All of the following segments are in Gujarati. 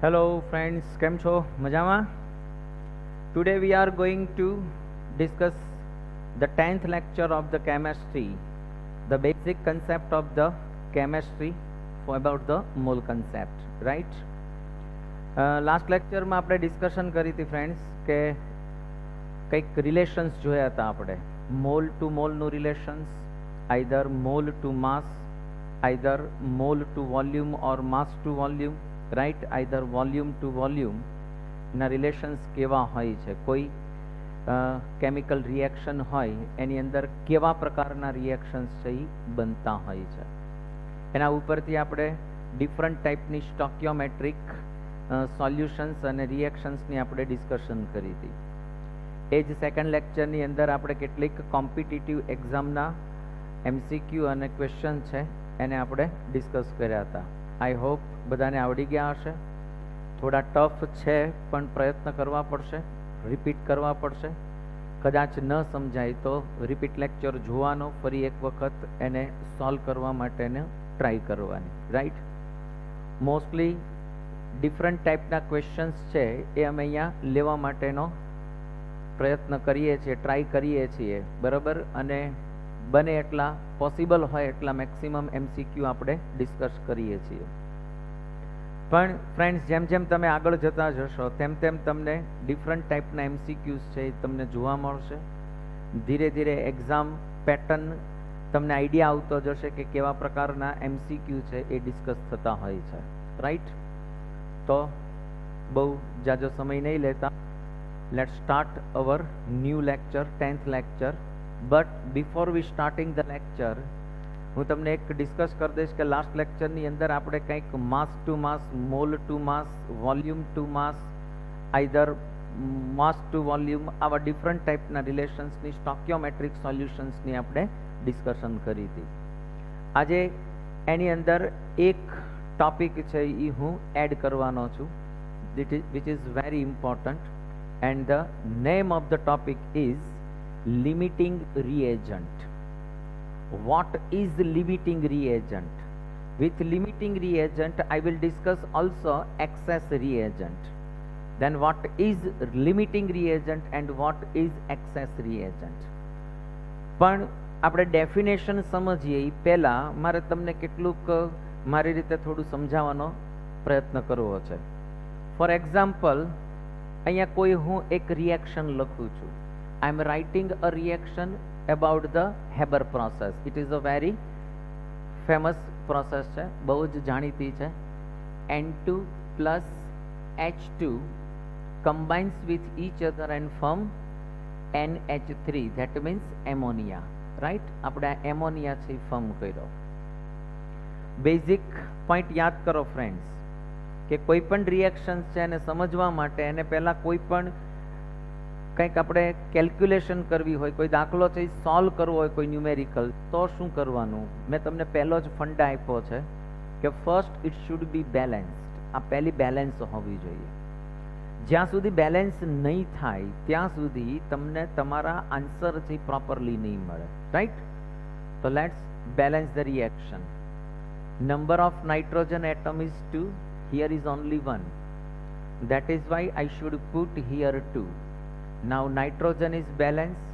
Hello friends, કેમ છો? મજામાં? Today we are going to discuss the 10th lecture of the chemistry, the basic concept of the chemistry about the mole concept, right? Last લેક્ચરમાં આપણે ડિસ્કશન કરી હતી ફ્રેન્ડ્સ કે કંઈક રિલેશન્સ જોયા હતા આપણે, મોલ ટુ મોલનું relations, either mole to mass, either mole to volume or mass to volume, right, either volume to volume ના રિલેશન્સ કેવા હોય છે, કોઈ કેમિકલ રિએક્શન હોય એની અંદર કેવા પ્રકારના રિએક્શન્સ છે એ બનતા હોય છે. એના ઉપરથી આપણે ડિફરન્ટ ટાઈપની સ્ટોક્યોમેટ્રિક સોલ્યુશન્સ અને રિએક્શન્સની આપણે ડિસ્કશન કરી હતી. એ જ સેકન્ડ લેક્ચરની અંદર આપણે કેટલીક કોમ્પિટિટિવ એક્ઝામના MCQ અને ક્વેશ્ચન છે એને આપણે ડિસ્કસ કર્યા હતા. આઈ હોપ બધાને આવડી ગયા હશે. થોડા ટફ છે પણ પ્રયત્ન કરવા પડશે, રિપીટ કરવા પડશે. કદાચ ન સમજાય તો રિપીટ લેક્ચર જોવાનો, ફરી એક વખત એને સોલ્વ કરવા માટેને ટ્રાય કરવાની, રાઈટ. મોસ્ટલી ડિફરન્ટ ટાઈપના ક્વેશ્ચન્સ છે એ અમે અહીંયા લેવા માટેનો પ્રયત્ન કરીએ છીએ, ટ્રાય કરીએ છીએ, બરાબર. અને બને એટલા પોસિબલ હોય એટલા મેક્સિમમ MCQ આપણે ડિસ્કસ કરીએ છીએ. પણ ફ્રેન્ડ્સ, જેમ જેમ તમે આગળ જતા જશો તેમ તેમ તમને ડિફરન્ટ ટાઈપના MCQs છે એ તમને જોવા મળશે. ધીરે ધીરે એક્ઝામ પેટર્ન તમને આઈડિયા આવતો જશે કે કેવા પ્રકારના MCQ છે એ ડિસ્કસ થતા હોય છે, રાઈટ. તો બહુ જાજો સમય નહીં લેતા, let's start our new lecture, 10th lecture. But before we starting the lecture હું તમને એક ડિસ્કસ કરી દઈશ કે લાસ્ટ લેક્ચરની અંદર આપણે કંઈક માસ two mass, mall to mass, volume two mass, either mass to volume, આવા ડિફરન્ટ ટાઈપના રિલેશન્સની સ્ટોક્યોમેટ્રિક સોલ્યુશન્સની આપણે ડિસ્કશન કરી હતી. આજે એની અંદર એક ટોપિક છે એ હું એડ કરવાનો છું, which is very important, and the name of the topic is limiting reagent. What is limiting reagent? With limiting reagent I will discuss also excess reagent. Then what is limiting reagent and what is excess reagent? પણ આપણે ડેફિનેશન સમજીએ એ પહેલા મારે તમને કેટલુંક મારી રીતે થોડું સમજાવવાનો પ્રયત્ન કરવો છે. ફોર એક્ઝામ્પલ, અહીંયા કોઈ હું એક રિએક્શન લખું છું. I am writing a reaction about the Haber process. It is a very famous process છે, બહુ જ જાણીતી છે. N2 plus H2 combines with each other and form NH3, that means ammonia, right. આપણે આ એમોનિયા છે ફોર્મ કર્યો. બેઝિક પોઈન્ટ યાદ કરો ફ્રેન્ડ્સ કે કોઈ પણ રિએક્શન છે એને સમજવા માટે એને પહેલા કોઈ પણ કંઈક આપણે કેલ્ક્યુલેશન કરવી હોય, કોઈ દાખલો છે એ સોલ્વ કરવો હોય, કોઈ ન્યુમેરિકલ, તો શું કરવાનું? મેં તમને પહેલો જ ફંડા આપ્યો છે કે first it should be balanced. આ પહેલી બેલેન્સ હોવી જોઈએ. જ્યાં સુધી બેલેન્સ નહીં થાય ત્યાં સુધી તમને તમારા આન્સર છે પ્રોપરલી નહીં મળે, રાઈટ. તો let's balance the reaction. Number of nitrogen atom is 2, here is only 1. That is why I should put here 2. Now nitrogen is balanced.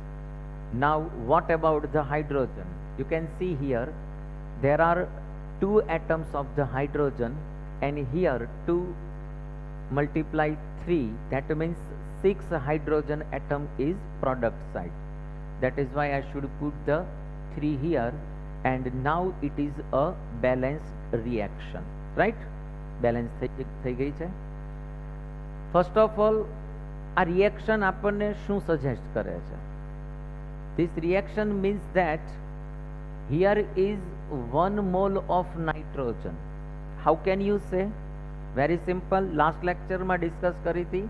Now what about the hydrogen? You can see here there are 2 atoms of the hydrogen, and here 2 multiply 3, that means 6 hydrogen atom is product side. That is why I should put the 3 here, and now it is a balanced reaction, right. Balance થઈ ગઈ છે. First of all, આ રિએક્શન આપણને શું સજેસ્ટ કરે છે? This reaction means that here is 1 mole of nitrogen. How can you say? Very simple. Last લેક્ચરમાં ડિસ્કસ કરી હતી.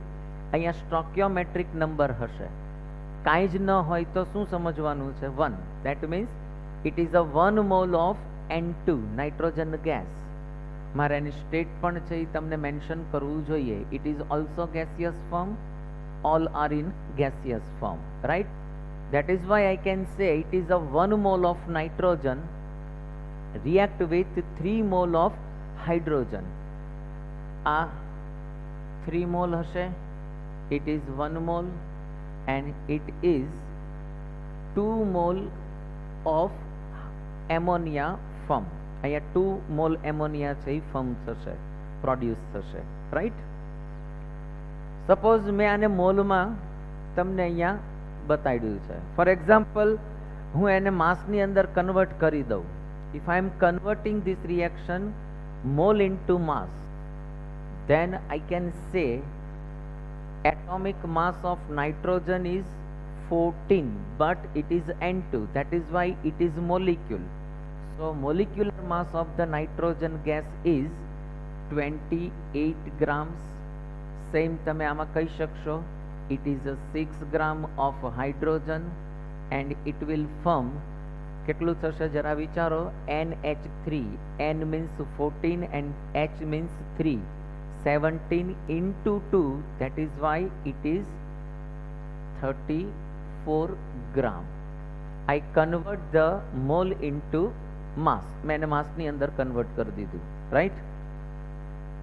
અહીંયા સ્ટોક્યોમેટ્રિક નંબર હશે, કાંઈ જ ન હોય તો શું સમજવાનું છે? 1. That means it is a 1 mole of N2, nitrogen gas. મારે એની સ્ટેટ પણ છે એ તમને મેન્શન કરવું જોઈએ. It is also gaseous form. All are in gaseous form, right. That is why I can say it is a 1 mole of nitrogen react with 3 mole of hydrogen. આ 3 મોલ હશે, it is 1 mole and it is 2 mole of ammonia form. અહીંયા 2 mole ammonia છે એ ફોર્મ થશે, પ્રોડ્યુસ થશે, રાઈટ. સપોઝ મેં આને મોલમાં તમને અહીંયા બતાડ્યું છે. ફોર એક્ઝામ્પલ હું એને માસની અંદર કન્વર્ટ કરી દઉં. If I am converting this reaction mole into mass, then I can say atomic mass of nitrogen is 14, but it is N2, that is why it is molecule. So molecular mass of the nitrogen gas is 28 grams. Same તમે આમાં કહી શકશો, it is a 6 gram of hydrogen and it will form કેટલું થશે જરા વિચારો, NH3. N means 14 and H means 3. 17 into 2, that is why it is 34 gram. I convert the mole into mass. मैंने mass ની અંદર convert કરી દીધું, right?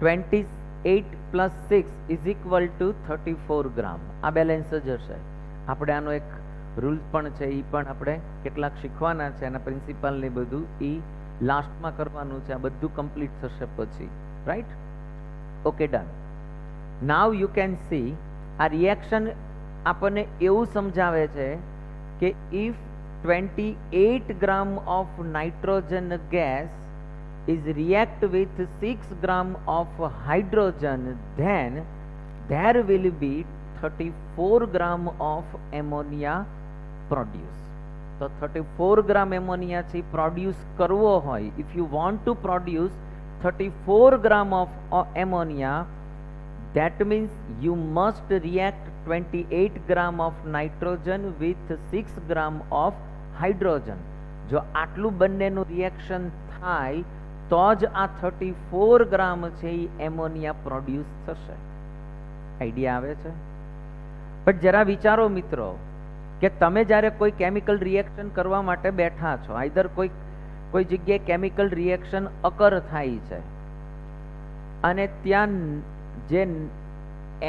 28 plus 6 is equal to 34 gram. આ બેલેન્સ જ હશે. આપણે આનો એક રૂલ પણ છે, એ પણ આપણે કેટલાક શીખવાના છે, એના પ્રિન્સિપલ ને બધું એ લાસ્ટમાં કરવાનું છે. આ બધું કમ્પ્લીટ થશે પછી, right? Okay, done. Now you can see આ રિએક્શન આપણને એવું સમજાવે છે કે if 28 gram of nitrogen gas is react with 6 gram of hydrogen, then there will be 34 gram of ammonia produce. So 34 gram ammonia છે પ્રોડ્યુસ કરવો હોય, if you want to produce 34 gram of ammonia, that means you must react 28 gram of nitrogen with 6 gram of hydrogen. જો આટલું બંનેનું રિએક્શન થાય તો જ આ 34 ગ્રામ છે એ એમોનિયા પ્રોડ્યુસ થશે. આઈડિયા આવે છે? બટ જરા વિચારો મિત્રો કે તમે જ્યારે કોઈ કેમિકલ રિએક્શન કરવા માટે બેઠા છો, આઈધર કોઈ જગ્યાએ કેમિકલ રિએક્શન અકર થાય છે અને ત્યાં જે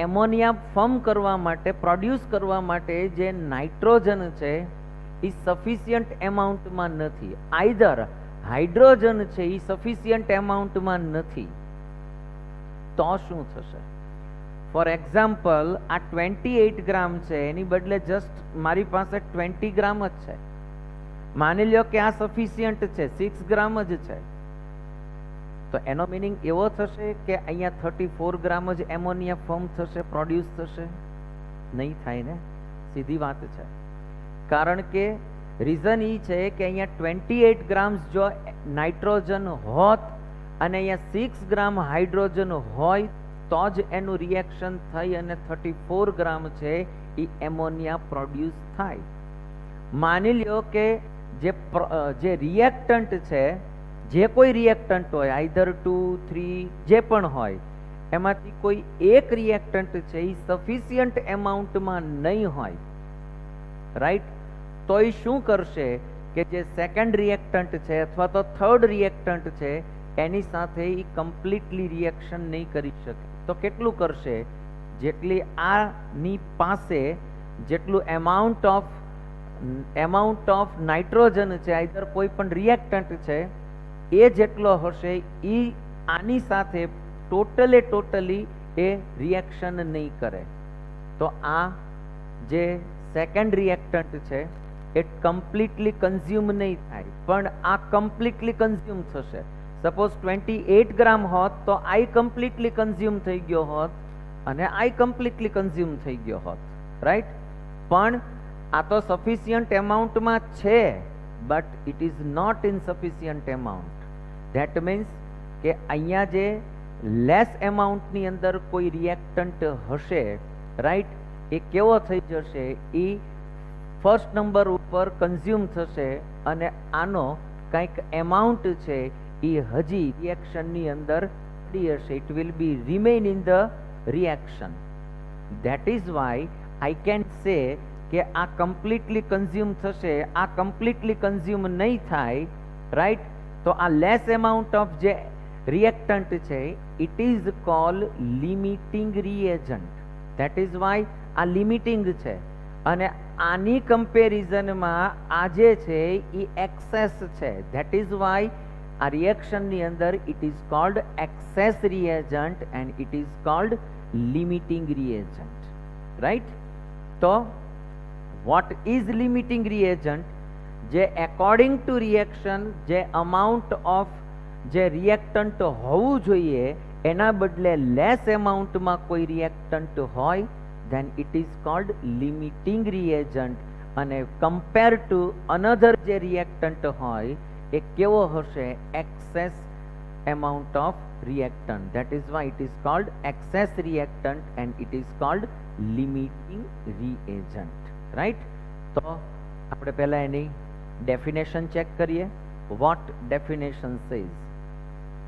એમોનિયા ફોર્મ કરવા માટે, પ્રોડ્યુસ કરવા માટે જે નાઇટ્રોજન છે એ સફિશિયન્ટ એમાઉન્ટમાં નથી, આઈધર હાઇડ્રોજન છે એ સફિશિયન્ટ એમાઉન્ટમાં નથી, તો શું થશે? ફોર એક્ઝામ્પલ આ 28 ગ્રામ છે, એની બદલે જસ્ટ મારી પાસે 20 ગ્રામ જ છે. માની લ્યો કે આ સફિશિયન્ટ છે, 6 ગ્રામ જ છે, તો એનો મિનિંગ એવો થશે કે અહીંયા 34 ગ્રામ જ એમોનિયા ફોર્મ થશે, પ્રોડ્યુસ થશે? નહીં થાય ને, સીધી વાત છે. કારણ કે રીઝન એ છે કે અહીંયા 28 ગ્રામ્સ જો નાઇટ્રોજન હોત અને અહીંયા 6 ગ્રામ હાઇડ્રોજન હોય તો જ એનું રિએક્શન થઈ અને 34 ગ્રામ છે એ એમોનિયા પ્રોડ્યુસ થાય. માની લ્યો કે જે રિએક્ટન્ટ છે, જે કોઈ રિએક્ટન્ટ હોય, આઈધર 2, 3 જે પણ હોય, એમાંથી કોઈ એક રિએક્ટન્ટ છે એ સફિશિયન્ટ એમાઉન્ટમાં નહીં હોય, રાઈટ? તો એ શું કરશે કે જે સેકન્ડ રિએક્ટન્ટ છે અથવા તો થર્ડ રિએક્ટન્ટ છે એની સાથે એ કમ્પ્લીટલી રિએક્શન નહીં કરી શકે. તો કેટલું કરશે? જેટલી આની પાસે જેટલું એમાઉન્ટ ઓફ નાઇટ્રોજન છે, આઈધર કોઈ પણ રિએક્ટન્ટ છે, એ જેટલો હશે એ આની સાથે ટોટલી એ રિએક્શન નહીં કરે. તો આ જે સેકન્ડ રિએક્ટન્ટ છે એ કમ્પ્લીટલી કન્ઝ્યુમ નહીં થાય, પણ આ કમ્પ્લીટલી કન્ઝ્યુમ થશે. સપોઝ 28 ગ્રામ હોત તો આઈ કમ્પ્લીટલી કન્ઝ્યુમ થઈ ગયો હોત અને આઈ કમ્પ્લીટલી કન્ઝ્યુમ થઈ ગયો હોત, રાઈટ? પણ આ તો સફિશિયન્ટ એમાઉન્ટમાં છે, but it is not insufficient amount. That means કે અહીંયા જે લેસ એમાઉન્ટની અંદર કોઈ રિએક્ટન્ટ હશે, રાઈટ, એ કેવો થઈ જશે? એ ફર્સ્ટ નંબર ઉપર કન્ઝ્યુમ થશે અને આનો કંઈક એમાઉન્ટ છે એ હજી રિએક્શનની અંદર પડી હશે. It will be remain in the reaction. That is why I can say કે આ કમ્પ્લીટલી કન્ઝ્યુમ થશે, આ કમ્પ્લીટલી કન્ઝ્યુમ નહીં થાય, રાઈટ? તો આ લેસ એમાઉન્ટ ઓફ જે reactant છે it is called limiting reagent. that is why આ limiting છે અને આની કમ્પેરિઝનમાં આ જે છે એ excess છે. that is why આ રિએક્શનની અંદર it is called excess reagent and it is called limiting reagent. right? તો what is limiting reagent? જે according to reaction જે amount of જે રિએક્ટન્ટ હોવું જોઈએ એના બદલે લેસ એમાઉન્ટમાં કોઈ રિએક્ટન્ટ હોય then it is called limiting reagent. અને કમ્પેર ટુ અનધર જે રિએક્ટન્ટ હોય એ કેવો હશે? excess amount of reactant. that is why it is called excess reactant and it is called limiting reagent. right? તો આપણે પહેલા એની ડેફિનેશન ચેક કરીએ. what definition says?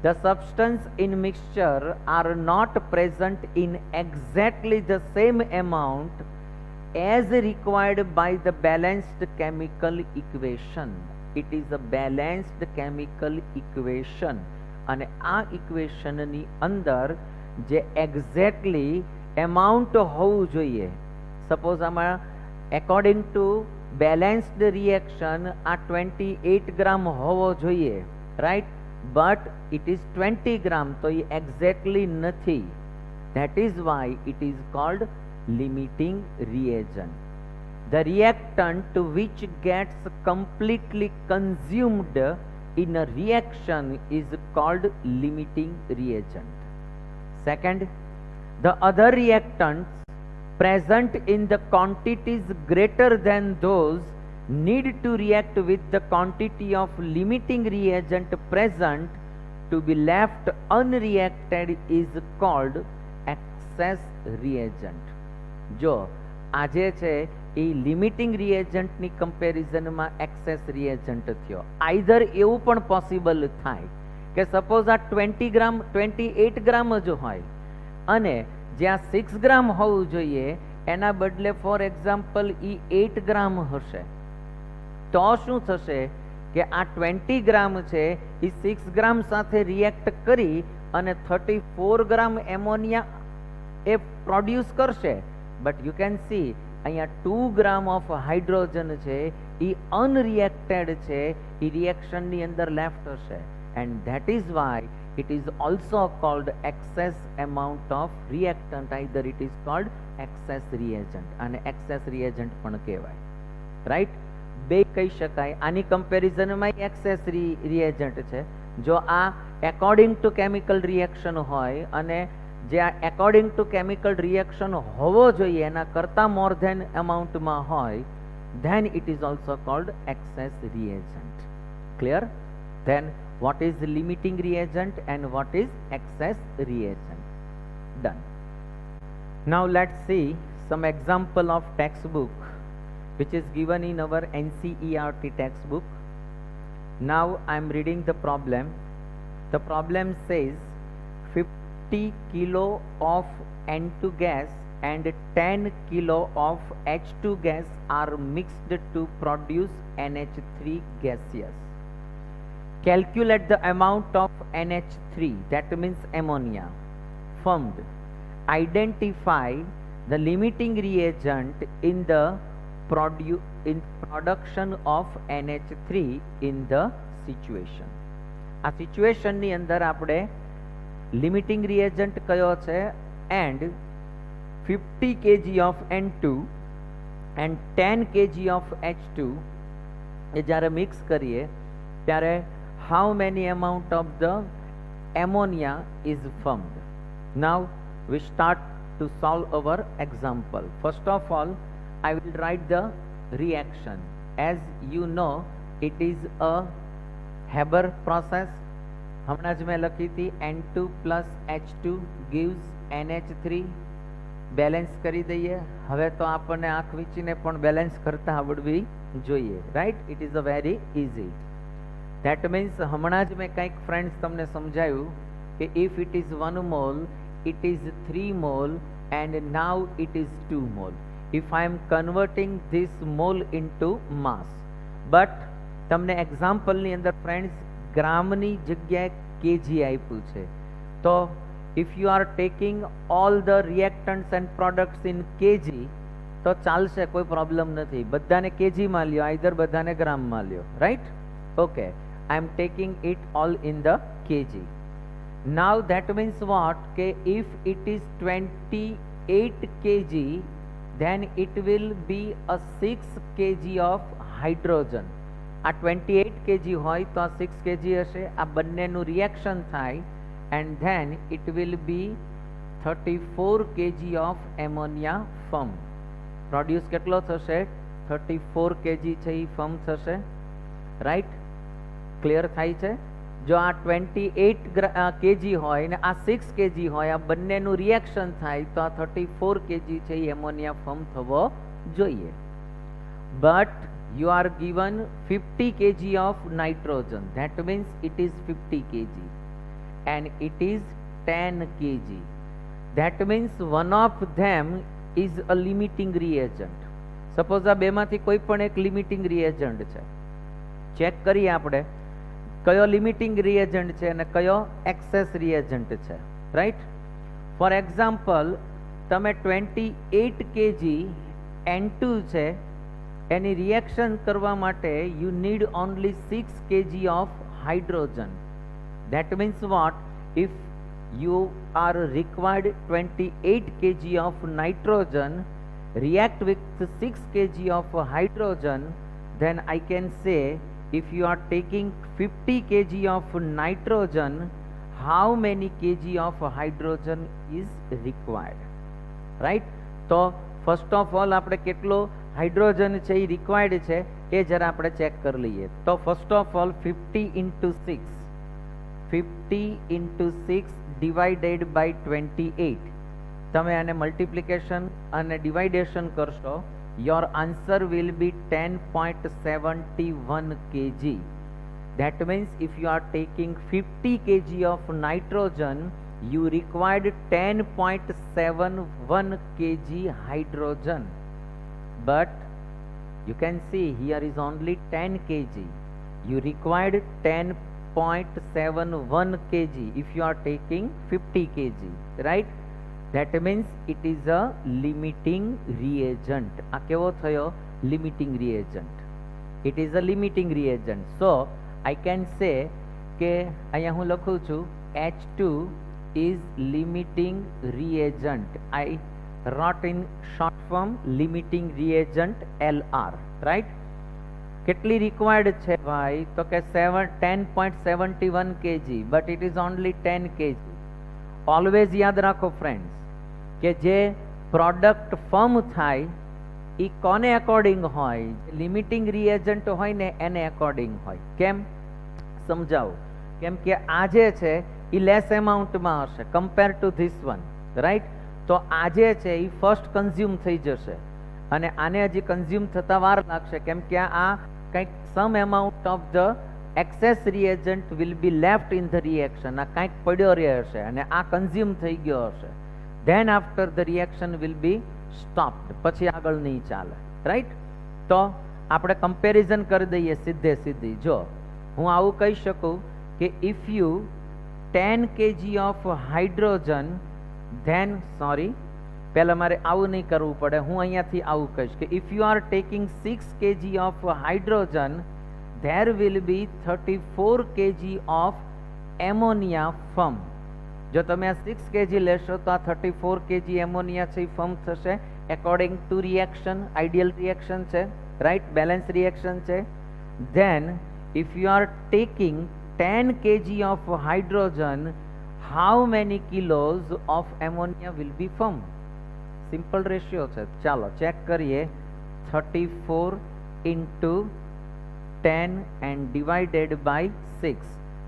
The substance in mixture are not present in exactly the same amount as required by the balanced chemical equation. It is a balanced chemical equation. અને આ ઇક્વેશનની અંદર જે એક્ઝેક્ટલી એમાઉન્ટ હોવું જોઈએ, સપોઝ આમાં એકોર્ડિંગ ટુ બેલેન્સ્ડ રિએક્શન આ 28 ગ્રામ હોવો જોઈએ, right? but it is 20 gram, તો એ exactly નથી. that is why it is called limiting reagent. The reactant which gets completely consumed in a reaction is called limiting reagent. Second, the other reactants present in the quantities greater than those need to react with the quantity of limiting reagent present to be left unreacted is called excess reagent. જો આજે છે એ લિમિટિંગ રિએજન્ટની કમ્પેરિઝનમાં એક્સેસ રિએજન્ટ થયો. આઈધર એવું પણ પોસિબલ થાય કે સપોઝ આ 28 ગ્રામ જ હોય અને જ્યાં 6 ગ્રામ હોવું જોઈએ એના બદલે ફોર એક્ઝામ્પલ એ 8 ગ્રામ હશે. તો શું થશે કે આ 20 ગ્રામ છે એ 6 ગ્રામ સાથે રિએક્ટ કરી અને 34 ગ્રામ એમોનિયા એ પ્રોડ્યુસ કરશે. બટ યુ કેન સી અહીંયા 2 ગ્રામ ઓફ હાઇડ્રોજન છે એ અનરિએક્ટેડ છે, એ રિએક્શનની અંદર લેફ્ટ હશે. And that is why it is also called excess amount of reactant. either it is called excess reagent અને excess reagent પણ કહેવાય. રાઈટ? બે કહી શકાય. આની કમ્પેરિઝનમાં એક્સેસ રિએજન્ટ છે જો આ એકોર્ડિંગ ટુ કેમિકલ રિએક્શન હોય અને જે આ એકોર્ડિંગ ટુ કેમિકલ રિએક્શન હોવો જોઈએ એના કરતાં મોર ધેન એમાઉન્ટમાં હોય then it is also called excess reagent. clear? then what is limiting reagent and what is excess reagent? done. now let's see some example of textbook which is given in our NCERT textbook. now I am reading the problem. the problem says 50 kilo of N2 gas and 10 kilo of H2 gas are mixed to produce NH3 gaseous. calculate the amount of NH3, that means ammonia, formed. identify the limiting reagent in the production of NH3 in the situation. આ સિચ્યુએશનની અંદર આપણે લિમિટિંગ રિએજન્ટ કયો છે and 50 kg of N2 and 10 kg of H2 એ જ્યારે મિક્સ કરીએ ત્યારે how many amount of the ammonia is formed. now we start to solve our example. first of all I will write the reaction. as you know it is a Haber process. હમણાં જ મેં લખી હતી N2 plus H2 gives NH3. Balance કરી દઈએ. હવે તો આપણને આંખ વીંચીને પણ બેલેન્સ કરતા આવડવી જોઈએ, right? It is a very easy. That means હમણાં જ મેં કંઈક ફ્રેન્ડ્સ તમને સમજાયું કે if it is 1 mole it is 3 mole and now it is 2 mole. if I am converting this mole into mass, but તમને એક્ઝામ્પલની અંદર ફ્રેન્ડ્સ ગ્રામની જગ્યાએ કેજી આપ્યું છે. તો if you are taking all the reactants and products in KG તો ચાલશે, કોઈ પ્રોબ્લેમ નથી. બધાને કેજીમાં લ્યો, આઈધર બધાને ગ્રામમાં લ્યો, right? Okay, I am taking it all in the kg. Now that means what કે if it is 28 kg then it will be a 6 kg of hydrogen. આ 28 kg હોય તો આ 6 kg હશે. આ બંનેનું રિએક્શન થાય and then it will be 34 kg of ammonia foam. Produce કેટલો થશે? 34 kg છે એ ફોર્મ થશે, રાઈટ? ક્લિયર થાય છે? જો આ 28 kg હોય ને આ 6 kg હોય, આ બંનેનું રિએક્શન થાય તો આ 34 kg છે એ એમોનિયા ફોર્મ થવો જોઈએ. But you are given 50 kg of nitrogen, that means it is 50 kg and it is 10 kg. That means one of them is a limiting reagent. Suppose આ બેમાંથી કોઈ પણ એક લિમિટિંગ રિએજન્ટ છે. ચેક કરીએ આપણે કયો લિમિટિંગ રિએજન્ટ છે અને કયો એક્સેસ રિએજન્ટ છે, રાઈટ? ફોર એક્ઝામ્પલ, તમે 28 kg N2 છે એની રિએક્શન કરવા માટે you need only 6 kg of hydrogen. That means vote? If you are required 28 kg of nitrogen react with 6 kg of hydrogen, then I can say if you are taking 50 kg of nitrogen, how many kg of hydrogen is required, right? તો ફર્સ્ટ ઓફ ઓલ આપણે કેટલો હાઇડ્રોજન છે એ રિક્વાયર્ડ છે એ જરા આપણે ચેક કરી લઈએ. તો first of all 50 into 6 divided by 28. તમે આને મલ્ટિપ્લિકેશન અને ડિવાઇડેશન કરશો, your answer will be 10.71 kg. That means if you are taking 50 kg of nitrogen, you required 10.71 kg hydrogen. But you can see here is only 10 kg. You required 10.71 kg if you are taking 50 kg, right? That means it is a limiting reagent. આ કેવો થયો? Limiting reagent. It is a limiting reagent. So I can say કે અહીંયા હું લખું છું H2 is limiting reagent. I wrote in short form limiting reagent LR, right? કેટલી રિક્વાયર્ડ છે ભાઈ? તો કે 10.71 kg, but it is only 10 kg. Always યાદ રાખો ફ્રેન્ડ્સ કે જે પ્રોડક્ટ ફર્મ થાય એ કોને અકોર્ડિંગ હોય? લિમિટિંગ રિએજન્ટ હોય ને એને અકોર્ડિંગ હોય. કેમ? સમજાવો. કેમ કે આ જે છે એ લેસ એમાઉન્ટમાં હશે compare to this one, right? તો આ જે છે એ ફર્સ્ટ કન્ઝ્યુમ થઈ જશે અને આને હજી કન્ઝ્યુમ થતા વાર લાગશે, કેમ કે આ કંઈક some amount of the excess reagent will be left in the reaction. આ કંઈક પડ્યો રહે હશે અને આ કન્ઝ્યુમ થઈ ગયો હશે. Than after the reaction will be stopped, પછી આગળ નહીં ચાલે, રાઈટ? તો આપણે કમ્પેરિઝન કરી દઈએ સીધે સીધી. જો હું આવું કહી શકું કે if you 10 kg of hydrogen, then sorry પહેલાં મારે આવું નહીં કરવું પડે, હું અહીંયાથી આવું કહીશ કે if you are taking 6 kg of hydrogen, there will be 34 kg of ammonia firm. જો તમે આ 6 kg લેશો તો આ 34 kg એમોનિયા છે એ ફર્મ થશે according to reaction. Ideal reaction છે, રાઈટ? બેલેન્સ રિએક્શન છે. Then if you are taking 10 kg of hydrogen, how many kilos of ammonia will be form? Simple ratio છે. ચાલો ચેક કરીએ. 34 into 10 and divided by 6.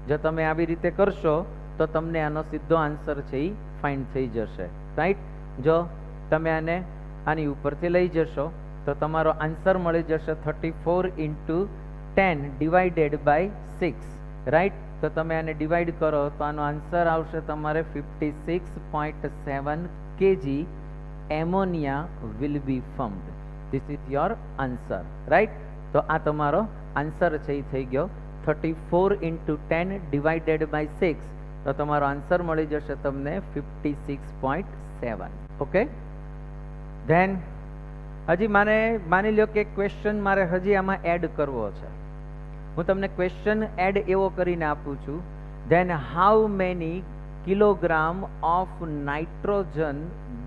જો તમે આવી રીતે કરશો તો તમને આનો સીધો આન્સર છે એ ફાઇન્ડ થઈ જશે, રાઈટ? જો તમે આને આની ઉપરથી લઈ જશો તો તમારો આન્સર મળી જશે 34 into 10 divided by 6, રાઈટ? તો તમે આને ડિવાઈડ કરો તો આનો આન્સર આવશે તમારે 56.7 kg ammonia will be formed. This is your answer, right? તો આ તમારો આન્સર છે એ થઈ ગયો 34 into 10 divided by 6, તો તમારો આન્સર મળી જશે તમને 56.7. ઓકે, ધેન હજી માની લ્યો કે ક્વેશ્ચન મારે હજી આમાં એડ કરવો છે. હું તમને ક્વેશ્ચન એડ એવો કરીને આપું છું. Then how many kilogram of nitrogen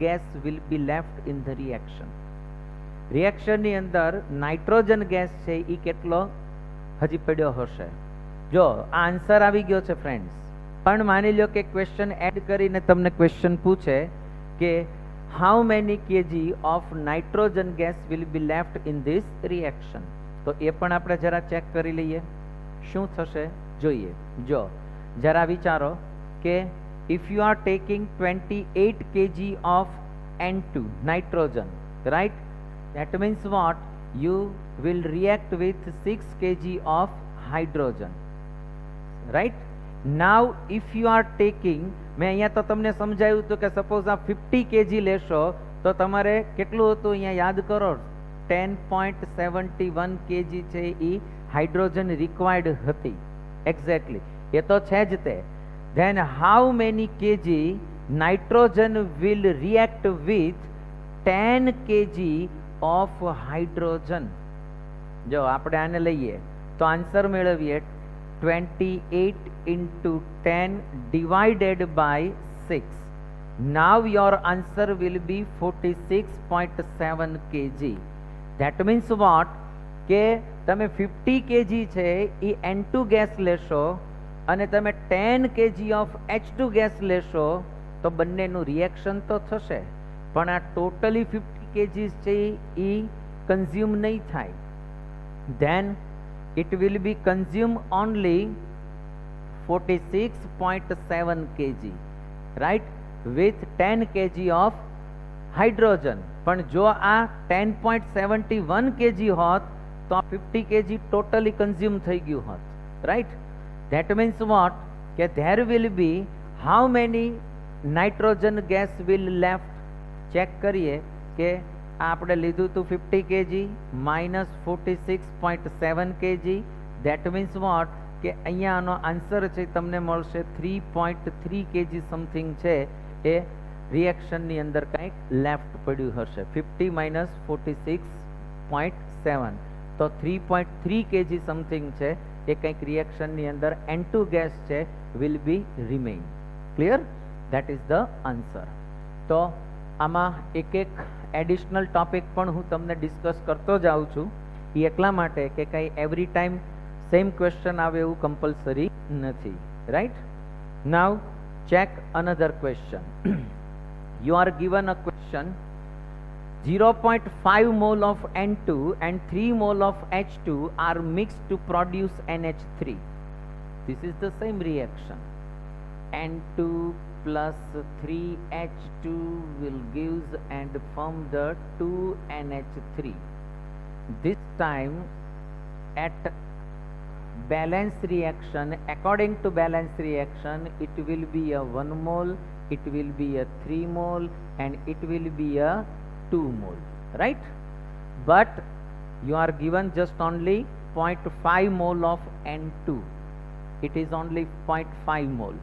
gas will be left in the reaction. રિએક્શનની અંદર નાઇટ્રોજન ગેસ છે એ કેટલો હજી પડ્યો હશે. જો આ આન્સર આવી ગયો છે ફ્રેન્ડ્સ, પણ માની લો કે ક્વેશ્ચન એડ કરીને તમને ક્વેશ્ચન પૂછે કે how many KG of nitrogen gas will be left in this reaction, તો એ પણ આપણે જરા ચેક કરી લઈએ શું થશે જોઈએ. જો જરા વિચારો કે if you are taking 28 kg of N2 nitrogen, right, that means what, you will react with 6 kg of hydrogen, right. Now if you are taking, મેં અહીંયા તો તમને સમજાવ્યું હતું કે સપોઝ આ 50 kg લેશો તો તમારે કેટલું હતું અહીંયા યાદ કરો, 10.71 kg છે એ હાઇડ્રોજન રિક્વાયર્ડ હતી. એક્ઝેક્ટલી એ તો છે જ તે. Then how many kg nitrogen will react with 10 kg of hydrogen. જો આપણે આને લઈએ તો આન્સર મેળવીએ 28 into 10 divided by 6. Now your answer will be 46.7 kg. That means what, કે તમે 50 kg છે એ N2 ગેસ લેશો અને તમે 10 kg ઓફ H2 ગેસ લેશો તો બંનેનું રિએક્શન તો થશે, પણ આ ટોટલી 50 kg છે એ કન્ઝ્યુમ નહીં થાય. Then it will be consume only 46.7 kg, right, with 10 kg of hydrogen. પણ જો આ 10.71 kg હોત તો આ 50 kg totally consume થઈ ગયું હોત, right. That means what, કે there will be how many nitrogen gas will left. Check કરીએ કે આપણે લીધું હતું 50 kg minus 46.7 kg. That means what, કે અહીંયા આનો આન્સર છે તમને મળશે 3.3 kg સમથિંગ છે એ રિએક્શનની અંદર કંઈક લેફ્ટ પડ્યું હશે. 50 minus 46.7 તો 3.3 kg સમથિંગ છે એ કંઈક રિએક્શનની અંદર N2 ગેસ છે will be remain. Clear? That is the answer. તો આમાં એક એડિશનલ ટોપિક પણ હું તમને ડિસ્કસ કરતો જાઉં છું, એ એટલા માટે કે કંઈ એવરી ટાઈમ સેમ ક્વેશ્ચન આવે એવું કમ્પલસરી નથી, right. Now check another question. You are given a question, 0.5 mole of N2 and 3 mole of H2 are mixed to produce NH3. This is the same reaction. N2 plus 3H2 will gives and form the 2NH3. This time at balance reaction, according to balance reaction, it will be a 1 mole, it will be a 3 mole and it will be a 2 mole, right. But you are given just only 0.5 mole of N2, it is only 0.5 mole.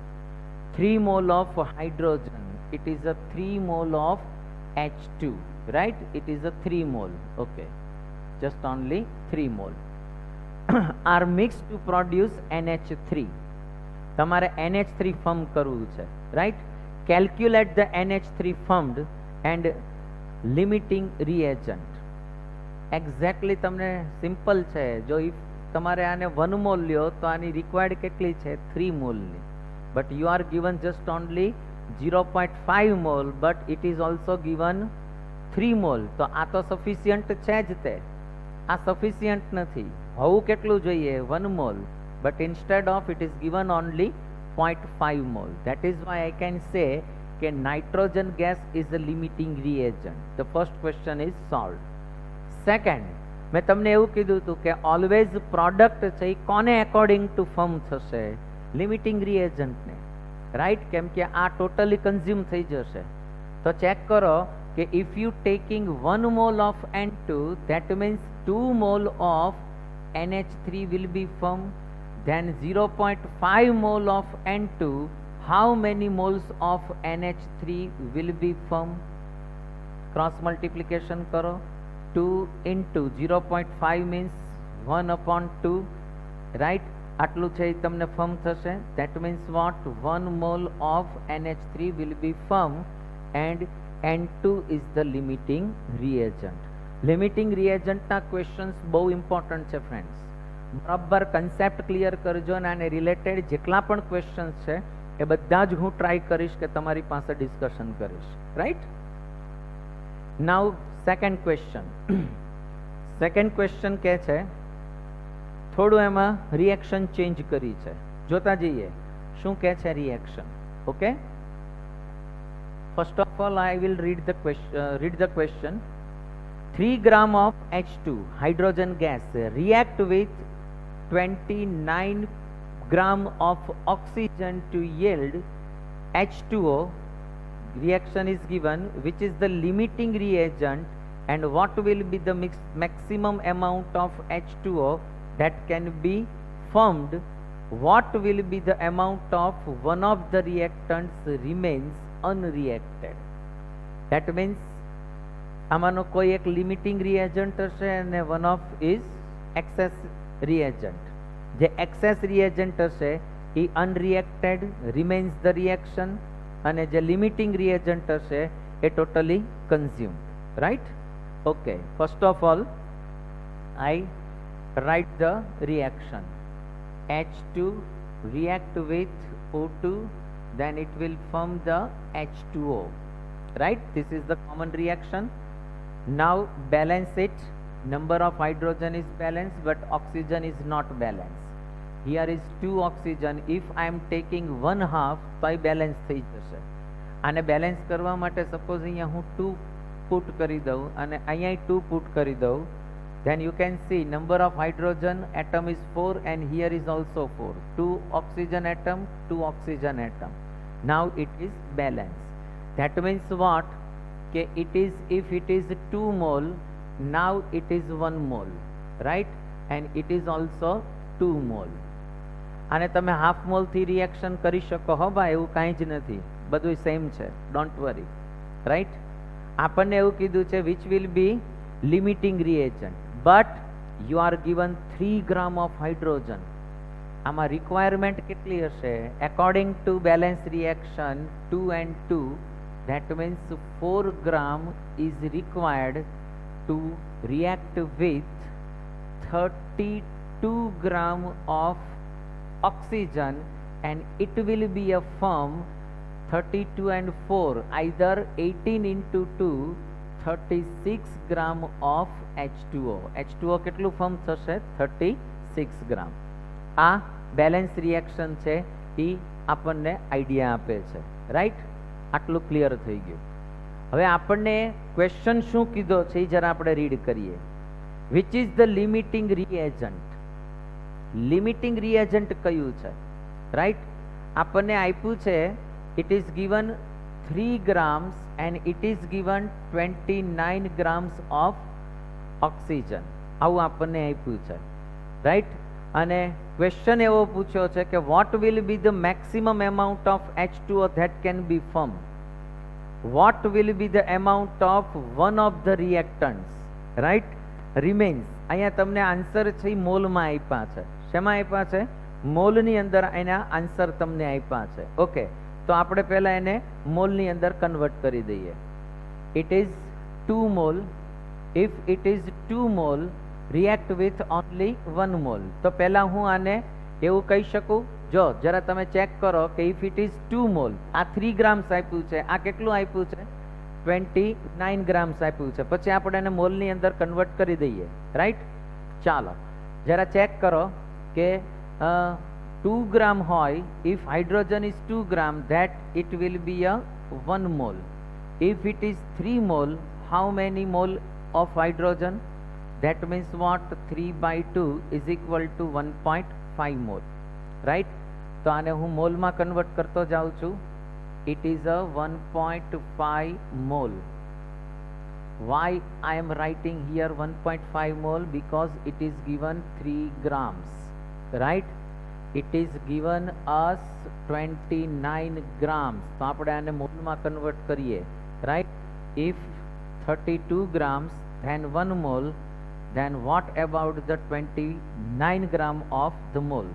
3 mole of hydrogen, it is a 3 mole of H2, right, it is a 3 mole, okay, just only 3 mole are mixed to produce NH3. તમારે NH3 form કરવું છે, right. Calculate the NH3 formed and limiting reagent. Exactly તમને સિમ્પલ છે. જો ઇફ તમારે આને 1 મોલ લ્યો તો આની રિક્વાયર્ડ કેટલી છે 3 મોલની, but you are given just only 0.5 mole, but it is also given 3 mole. તો આ તો સફિશિયન્ટ છે જ તે, આ સફિશિયન્ટ નથી. હોવું કેટલું જોઈએ 1 mole, but instead of it is given only 0.5 mole. That is why I can say that nitrogen gas is a limiting reagent. The first question is solved. Second, મેં તમને એવું કીધું હતું કે ઓલવેઝ પ્રોડક્ટ છે એ કોને અકોર્ડિંગ ટુ ફોર્મ થશે, લિમિટિંગ રિએજન્ટને, રાઈટ. કેમ કે આ ટોટલી કન્ઝ્યુમ થઈ જશે. તો ચેક કરો કે if you taking 1 mole of N2, that means 2 mole of NH3 will be formed. then 0.5 mole of N2, how many moles of NH3 will be formed? Cross multiplication करो, 2 into 0.5 means 1 upon 2, right? આટલું છે એ તમને ફર્મ થશે. That means what? 1 mole of NH3 will be formed and N2 is the limiting reagent. Limiting reagent ના questions બહુ important છે friends. બરાબર કન્સેપ્ટ ક્લિયર કરજો અને આને રિલેટેડ જેટલા પણ ક્વેશ્ચન્સ છે એ બધા જ હું ટ્રાય કરીશ કે તમારી પાસે ડિસ્કશન કરીશ, રાઈટ? નાઉ સેકન્ડ ક્વેશ્ચન. સેકન્ડ ક્વેશ્ચન કે છે થોડું એમાં રિએક્શન ચેન્જ કરી છે. જોતા જઈએ શું કે છે reaction. Okay, first of all I will read the question. 3 gram of H2 hydrogen gas react with 29 gram of oxygen to yield H2O. Reaction is given, which is the limiting reagent, and what will be the maximum amount of H2O that can be formed? What will be the amount of one of the reactants remains unreacted? That means આમાંનો કોઈ એક લિમિટિંગ રિએજન્ટ હશે અને one of is excess reagent. જે એક્સેસ રિએજન્ટ હશે એ અનરિએક્ટેડ રિમેન્સ ધ રિએક્શન, અને જે લિમિટિંગ રિએજન્ટ હશે એ totally consumed, right? Okay, first of all I write the reaction. H2 react with O2, then it will form the H2O, right? This is the common reaction. Now balance it. Number of hydrogen is balanced but oxygen is not balanced. Here is 2 oxygen. If I am taking 1/2 તો એ બેલેન્સ થઈ જશે. આને બેલેન્સ કરવા માટે સપોઝ અહીંયા હું 2 પુટ કરી દઉં અને અહીંયા 2 પુટ કરી દઉં, then you can see number of hydrogen atom is 4 and here is also 4. 2 oxygen atom, 2 oxygen atom. Now it is balanced. That means what? It is, if it is 2 mole, now it is 1 mole, right? And it is also 2 mole. આને તમે હાફ મોલ થી રિએક્શન કરી શકો. હો ભાઈ, એવું કાંઈ જ નથી, બધું સેમ છે, ડોન્ટ વરી, રાઈટ? આપણને એવું કીધું છે which will be limiting reagent, but you are given 3 gram of hydrogen. આમાં રિક્વાયરમેન્ટ કેટલી હશે? according to balance reaction 2 and 2, that means 4 gram is required to react with 32 gram of oxygen, and it will be a form 32 and 4, either 18 into 2, 36 gram of H2O. H2O કેટલું ફોર્મ થશે? 36 ગ્રામ. આ બેલેન્સ રિએક્શન છે, એ આપણને આઈડિયા આપે છે, રાઈટ? આટલું ક્લિયર થઈ ગયું. હવે આપણને ક્વેશ્ચન શું કીધો છે એ જરા આપણે રીડ કરીએ. Which is the limiting reagent? Limiting reagent કયું છે, રાઈટ? આપણને આપ્યું છે it is given 3 grams and it is given 29 grams of oxygen. આવું આપણને આપ્યું છે, રાઈટ? અને ક્વેશ્ચન એવો પૂછ્યો છે કે what will be the maximum amount of H2O that can be formed? What will be the amount of one of the reactants, right, remains? અહીંયા તમને આન્સર છે મોલમાં આપ્યા છે. શેમાં આપ્યા છે? મોલની અંદર એના આન્સર તમને આપ્યા છે. ઓકે, તો આપણે પહેલા એને મોલની અંદર કન્વર્ટ કરી દઈએ. It is 2 mall. If it is 2 mall react with only 1 mole. તો પહેલા હું આને એવું કહી શકું, જો જરા તમે ચેક કરો કે if it is 2 mole, આ 3 grams આપ્યું છે, આ કેટલું આપ્યું છે? 29 grams આપ્યું છે. પછી આપણે એને મોલની અંદર કન્વર્ટ કરી દઈએ, રાઈટ? ચાલો જરા ચેક કરો કે 2 gram હોય, if hydrogen is 2 gram, that it will be a 1 mole. If it is 3 mole, how many mole of hydrogen? That means what? 3/2 is equal to 1.5 mole, right? તો આને હું મોલમાં કન્વર્ટ કરતો જાઉં છું. It is a 1.5 mole. Why I am writing here 1.5 mole? Because it is given 3 grams, right? it is given us 29 grams. તો આપણે આને મોલમાં કન્વર્ટ કરીએ, right? If 32 grams then 1 mole, then what about the 29 gram of the mole?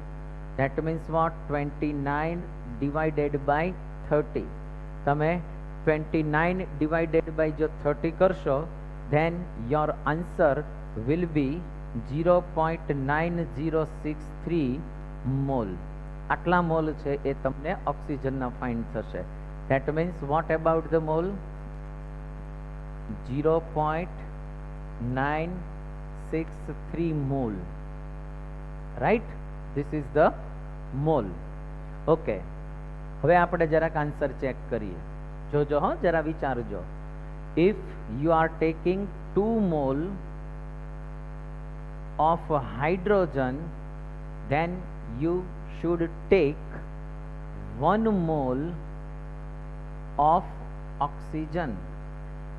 That means what? 29 divided by 30. તમે 29 divided by જો 30 કરશો, then your answer will be 0.9063 mole. આટલા મોલ છે એ તમને ઓક્સિજનના ફાઇન્ડ થશે. That means what about the mole? 0.963 mole, right? This is the mole. Okay, હવે આપણે જરાક આન્સર ચેક કરીએ. જોજો હો, જરા વિચારજો. If you are taking 2 mole of hydrogen, then you should take 1 mole of oxygen.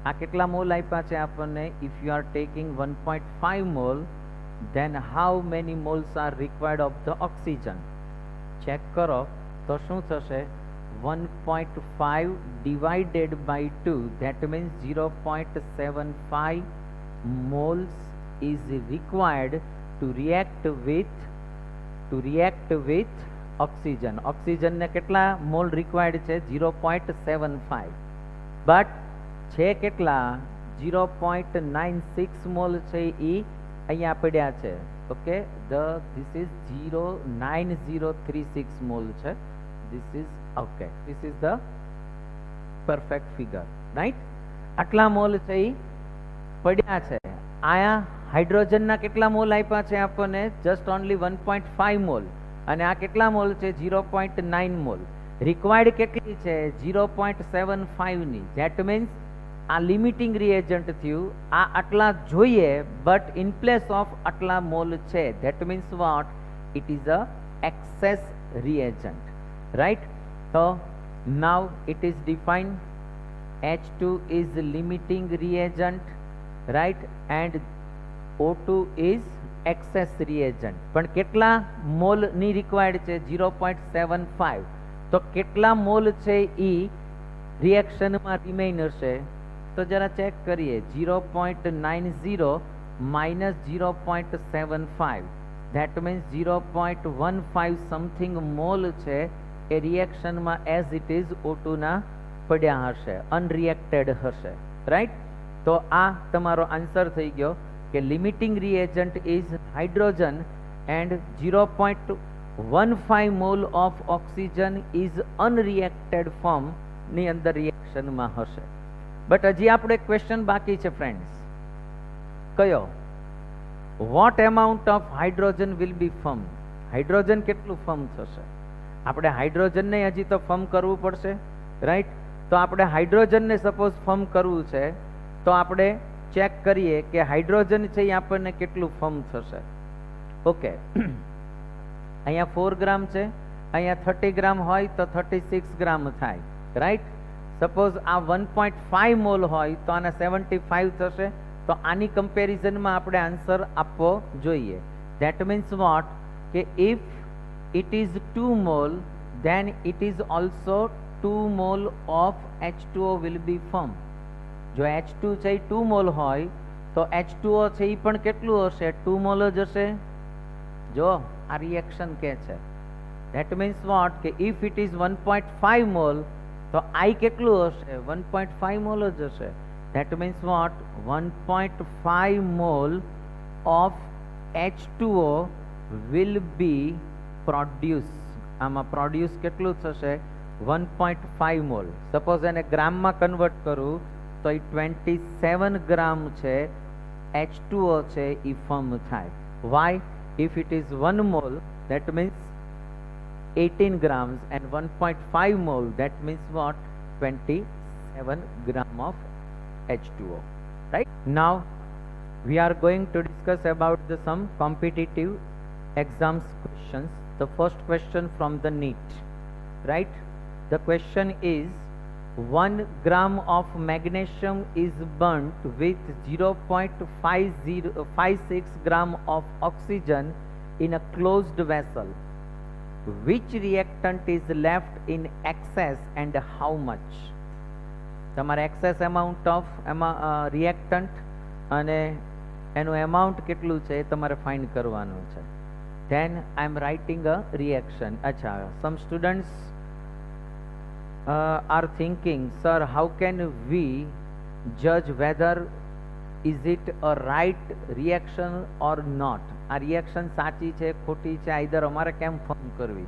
આ કેટલા મોલ આપ્યા છે આપણને? If you are taking 1.5 mole, then how many moles are required of the oxygen? Check કરો તો શું થશે? 1.5 divided by 2, that means 0.75 moles is required to react with oxygen. Oxygen ને કેટલા મોલ required છે? 0.75. but છે કેટલા? 0.96 મોલ છે એ અહીંયા પડ્યા છે. ઓકે, this is 0.9036 મોલ છે. This is okay, this is the perfect figure, right? આટલા મોલ છે એ પડ્યા છે. આયા હાઇડ્રોજનના કેટલા મોલ આપ્યા છે આપણને? Just only 1.5 mall. અને આ કેટલા મોલ છે? 0.9 મોલ. રિક્વાયર્ડ કેટલી છે? 0.75 ની. ધેટ મીન્સ આ લિમિટિંગ રિએજન્ટ થયું. આ આટલા જોઈએ, બટ ઇન પ્લેસ ઓફ આટલા મોલ છે. That means what? It is a excess reagent, right? તો now it is defined. H2 is limiting reagent, right? And O2 is excess reagent. પણ કેટલા મોલ ની રિક્વાયર્ડ છે? 0.75. તો કેટલા મોલ છે એ રિએક્શનમાં રિમેઇન હશે? તો જરા ચેક કરીએ. 0.90 minus 0.75, that means 0.15 something mall છે એ રિએક્શનમાં એઝ ઇટ ઇઝ O2 ના પડ્યા હશે, અનરિએક્ટેડ હશે, રાઈટ? તો આ તમારો આન્સર થઈ ગયો કે limiting reagent is hydrogen and 0.15 mole of oxygen is unreacted form ની અંદર રિએક્શનમાં હશે. બટ હજી આપણે ક્વેશ્ચન બાકી છે ફ્રેન્ડ્સ. કયો? What amount of hydrogen will be form? Hydrogen કેટલું ફર્મ થશે? આપણે હાઇડ્રોજનને હજી તો ફર્મ કરવું પડશે, રાઈટ? તો આપણે હાઇડ્રોજનને સપોઝ ફર્મ કરવું છે તો આપણે ચેક કરીએ કે હાઇડ્રોજન છે એ આપણને કેટલું ફર્મ થશે. ઓકે, અહીંયા 4 ગ્રામ છે, અહીંયા 30 ગ્રામ હોય તો 36 ગ્રામ થાય, રાઈટ? સપોઝ આ 1.5 મોલ હોય તો આના 75 થશે. તો આની કમ્પેરિઝનમાં આપણે આન્સર આપવો જોઈએ. That means what? કે if it is 2 mole, then it is also 2 mole of H2O will be formed. જો H2 છે એ 2 મોલ હોય તો H2O છે એ પણ કેટલું હશે? 2 મોલ જ હશે. જો આ રિએક્શન કે છે. That means what? કે ઇફ ઇટ ઇઝ 1.5 મોલ તો I કેટલું હશે? 1.5 મોલ જ હશે. That means vote? 1.5 mall of H2O will be produced. આમાં પ્રોડ્યુસ કેટલું થશે? 1.5 મોલ. સપોઝ એને ગ્રામમાં કન્વર્ટ કરું તો એ 27 ગ્રામ છે H2O છે એ ફોર્મ થાય. Why? If it is 1 mole that means 18 grams and 1.5 mole that means what? 27 gram of H2O, right? Now we are going to discuss about some competitive exams questions. The first question from the NEET, right? The question is 1 gram of magnesium is burnt with 0.56 gram of oxygen in a closed vessel. which reactant is left in excess and how much? તમારે excess amount of reactant અને એનું amount કેટલું છે એ તમારે find કરવાનું છે. Then I am writing a reaction. અચ્છા, some students are thinking, sir, how can we judge whether is it a right reaction or not? આ reaction સાચી છે ખોટી છે, either અમારે કેમ ફોર્મ કરવી?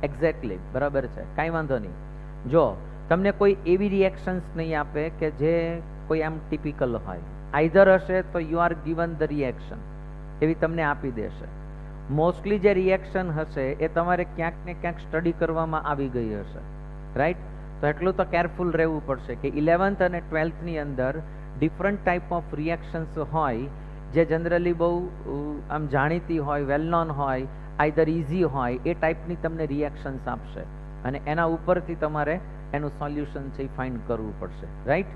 એક્ઝેક્ટલી બરાબર છે, કાંઈ વાંધો નહીં. જો તમને કોઈ એવી રિએક્શન્સ નહીં આપે કે જે કોઈ આમ ટિપિકલ હોય, આઈધર હશે તો you are given the reaction, એવી તમને આપી દેશે. મોસ્ટલી જે રિએક્શન હશે એ તમારે ક્યાંક ને ક્યાંક સ્ટડી કરવામાં આવી ગઈ હશે, રાઈટ? તો એટલું તો કેરફુલ રહેવું પડશે કે 11th અને 12th ની અંદર ડિફરન્ટ ટાઈપ ઓફ રિએક્શન્સ હોય જે જનરલી બહુ આમ જાણીતી હોય, વેલ નોન હોય, આઈધર ઇઝી હોય, એ ટાઈપની તમને રિએક્શન્સ આપશે અને એના ઉપરથી તમારે એનું સોલ્યુશન છે એ ફાઇન્ડ કરવું પડશે, રાઈટ?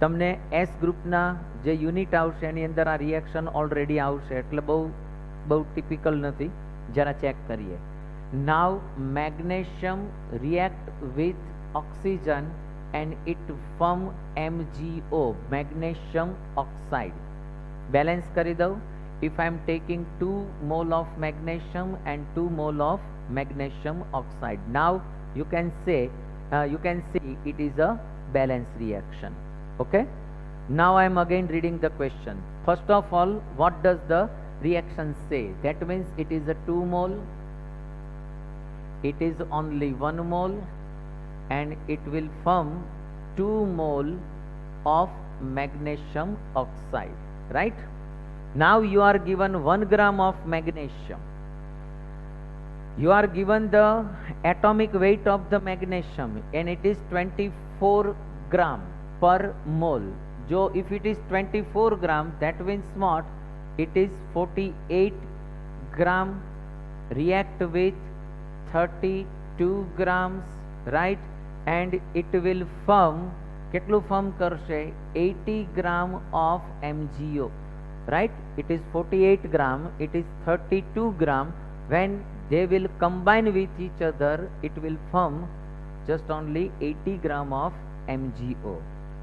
તમને એસ ગ્રુપના જે યુનિટ આવશે એની અંદર આ રિએક્શન ઓલરેડી આવશે, એટલે બહુ ટિપિકલ નથી. જરા ચેક કરીએ. Now magnesium react with oxygen and it form MgO, magnesium oxide. Balance કરી દઉં. If I am taking 2 mole of magnesium and 2 mole of magnesium oxide, now you can see it is a balanced reaction. Okay, now I am again reading the question. First of all, what does the reaction say? That means it is a 2 mole, it is only 1 mole, and it will form 2 mole of magnesium oxide, right? Now you are given 1 gram of magnesium. You are given the atomic weight of the magnesium and it is 24 gram per mole. So if it is 24 gram, that means what? It is 48 gram react with 32 grams, right? And it will form, કેટલું ફોર્મ કરશે? 80 gram of MgO, right? It is 48 gram, it is 32 gram. When they will combine with each other, it will form just only 80 gram of MgO.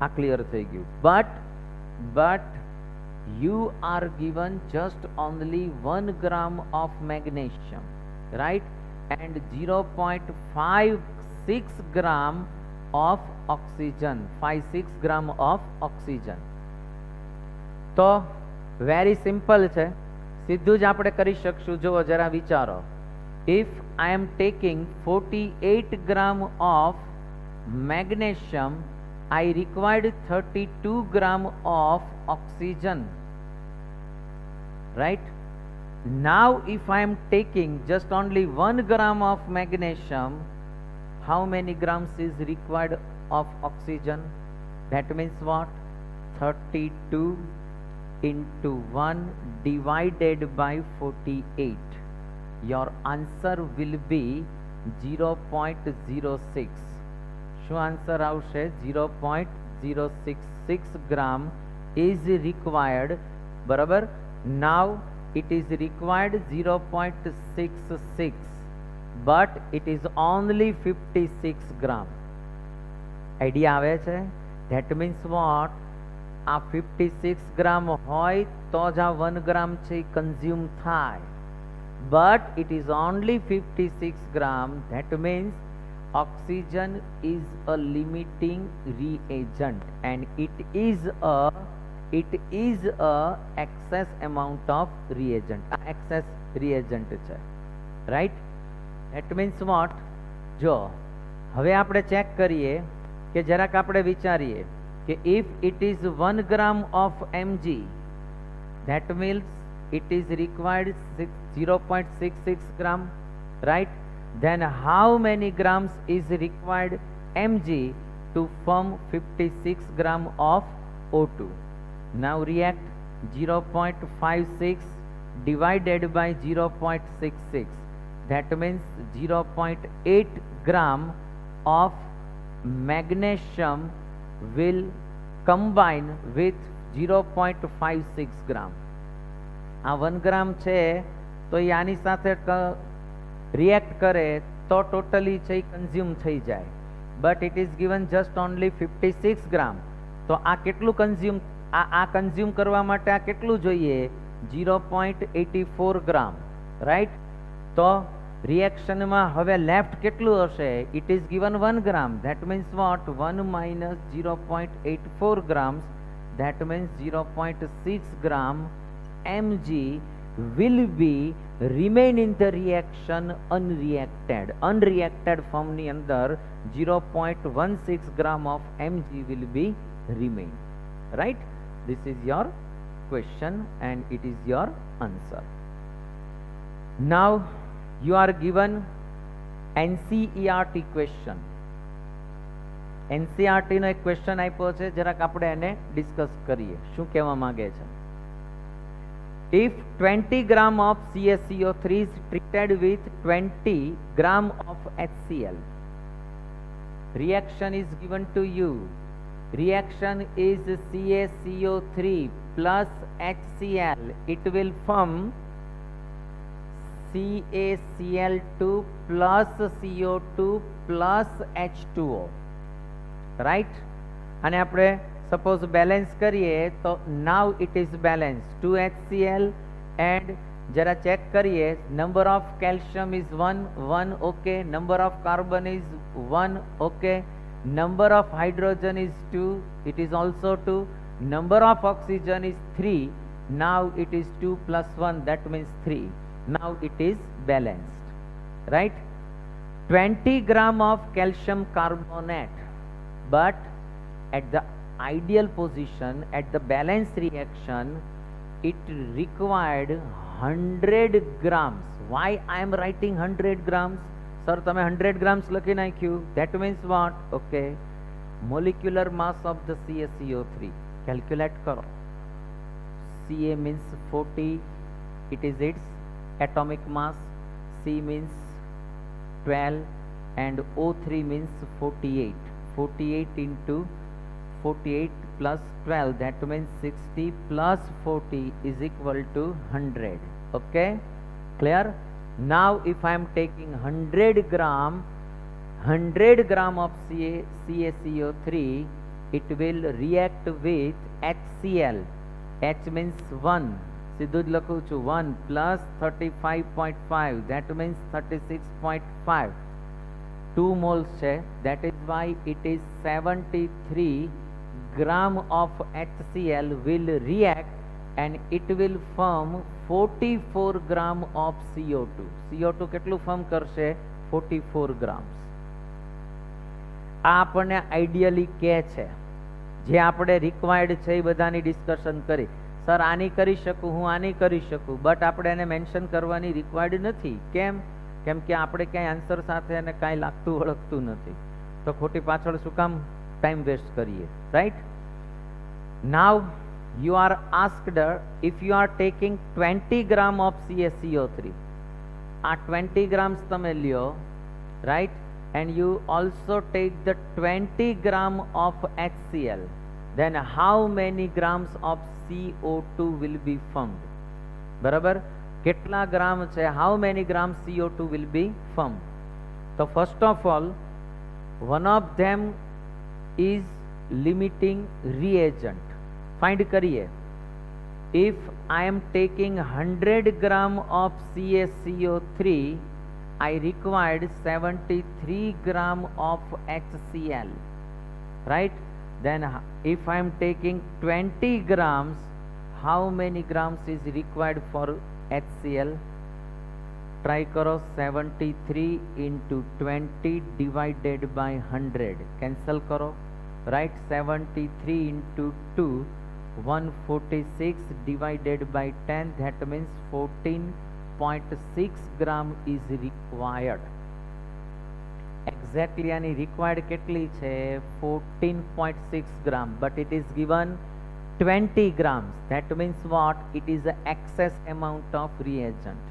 આ ક્લિયર થઈ ગયું. But you are given just only 1 gram of magnesium, right? And 0.56 gram of oxygen, 56 gram of oxygen. તો વેરી સિમ્પલ છે, સીધું જ આપણે કરી શકશું. જુઓ જરા વિચારો. If I am taking 48 gram of magnesium, I required 32 gram of oxygen, right? Now if I am taking just only 1 gram of magnesium, how many grams is required of oxygen? That means what? 32 into 1 divided by 48. Your answer will be 0.06. શું આન્સર આવશે? 0.066 gram is required, બરાબર? Now it is required 0.66, but it is only 56 gram. Idea આવે છે? That means what? આ 56 gram હોય તો જ આ 1 gram છે કન્ઝ્યુમ થાય, but it is only 56 gram. That means oxygen is a limiting reagent and it is a excess amount of reagent. Excess reagent છે, right? That means what? જો હવે આપણે ચેક કરીએ કે જરાક આપણે વિચારીએ કે if it is 1 gram of Mg, that means it is required 0.66 gram, right? Then how many grams is required Mg to form 56 gram of O2? Now react 0.56 divided by 0.66, that means 0.8 gram of magnesium will combine with 0.56 gram. આ 1 ગ્રામ છે તો એ આની સાથે રિએક્ટ કરે તો ટોટલી છે કન્ઝ્યુમ થઈ જાય, but it is given just only 56 ગ્રામ. તો આ કેટલું કન્ઝ્યુમ, આ કન્ઝ્યુમ કરવા માટે આ કેટલું જોઈએ? 0.84 ગ્રામ, રાઈટ? તો રિએક્શનમાં હવે લેફ્ટ કેટલું હશે? It is given 1 gram. That means vote? 1 minus 0.84 grams, that means 0.6 gram mg will be remain in the reaction unreacted. Unreacted form ની અંદર 0.16 gram of mg will be remain, right? This is your question and it is your answer. Now you are given NCERT question. NCERT નો એક ક્વેશ્ચન આપ્યો છે, જરાક આપણે એને ડિસ્કસ કરીએ. શું કહેવા માંગે છે? If 20 gram of CaCO3 is treated with 20 gram of HCl, reaction is given to you. Reaction is CaCO3 plus HCl. It will form CaCl2 plus CO2 plus H2O, right? અને આપણે સપોઝ બેલેન્સ કરીએ તો now it is balance 2 HCl and જરા ચેક કરીએ, number of calcium is 1 okay, number of carbon is 1 okay, number of hydrogen is 2, it is also 2, number of oxygen is 3. Now it is 2 plus 1, that means 3. Now it is balanced, right? 20 gram of calcium carbonate, but at the ideal position, at the balanced reaction, it required 100 grams. Why I am writing 100 grams? Sir, તમે 100 grams લખી નાખ્યું. That means what? Okay, molecular mass of the CaCO3 calculate કરો. Ca means 40, it is its atomic mass, C means 12 and O3 means 48. 48 into 48 plus 12, that means 60 plus 40 is equal to 100. Okay, clear? Now if I am taking 100 gram of CaCO3, it will react with HCl. H means 1, સીધું જ લખું છું, 1 plus 35.5, that means 36.5, 2 moles છે. That is why it is 73 gram of HCl will react and it will form 44 gram of CO2. CO2 કેટલું ફોર્મ કરશે? 44 grams. આ આપણને આઈડિયલી કે છે, જે આપણે રિક્વાયર્ડ છે એ બધાની ડિસ્કશન કરી. સર આની કરી શકું, હું આની કરી શકું, બટ આપણે એને મેન્શન કરવાની રિક્વાયર્ડ નથી. કેમ? કેમ કે આપણે ક્યાંય આન્સર સાથે એને કાંઈ લાગતું ઓળખતું નથી, તો ખોટી પાછળ શું કામ ટાઈમ વેસ્ટ કરીએ, right? Now you are asked if you are taking 20 gram of CaCO3, આ 20 grams તમે લ્યો, right? And you also take the 20 gram of HCl, then how many grams of CO2 will be formed? બરાબર, કેટલા ગ્રામ છે? how many grams CO2 will be formed? તો first of all, one of them is limiting reagent. Find કરીએ. If I am taking 100 gram of CaCO3, I required 73 gram of HCl, right? Then if I am taking 20 grams, how many grams is required for HCl? Try करो. 73 into 20 divided by 100, cancel करो, right? 73 into 2, 146 divided by 10, that means 14.6 gram is required. Exactly આની required કેટલી છે? 14.6 gram, but it is given 20 grams. That means what? It is the excess amount of reagent.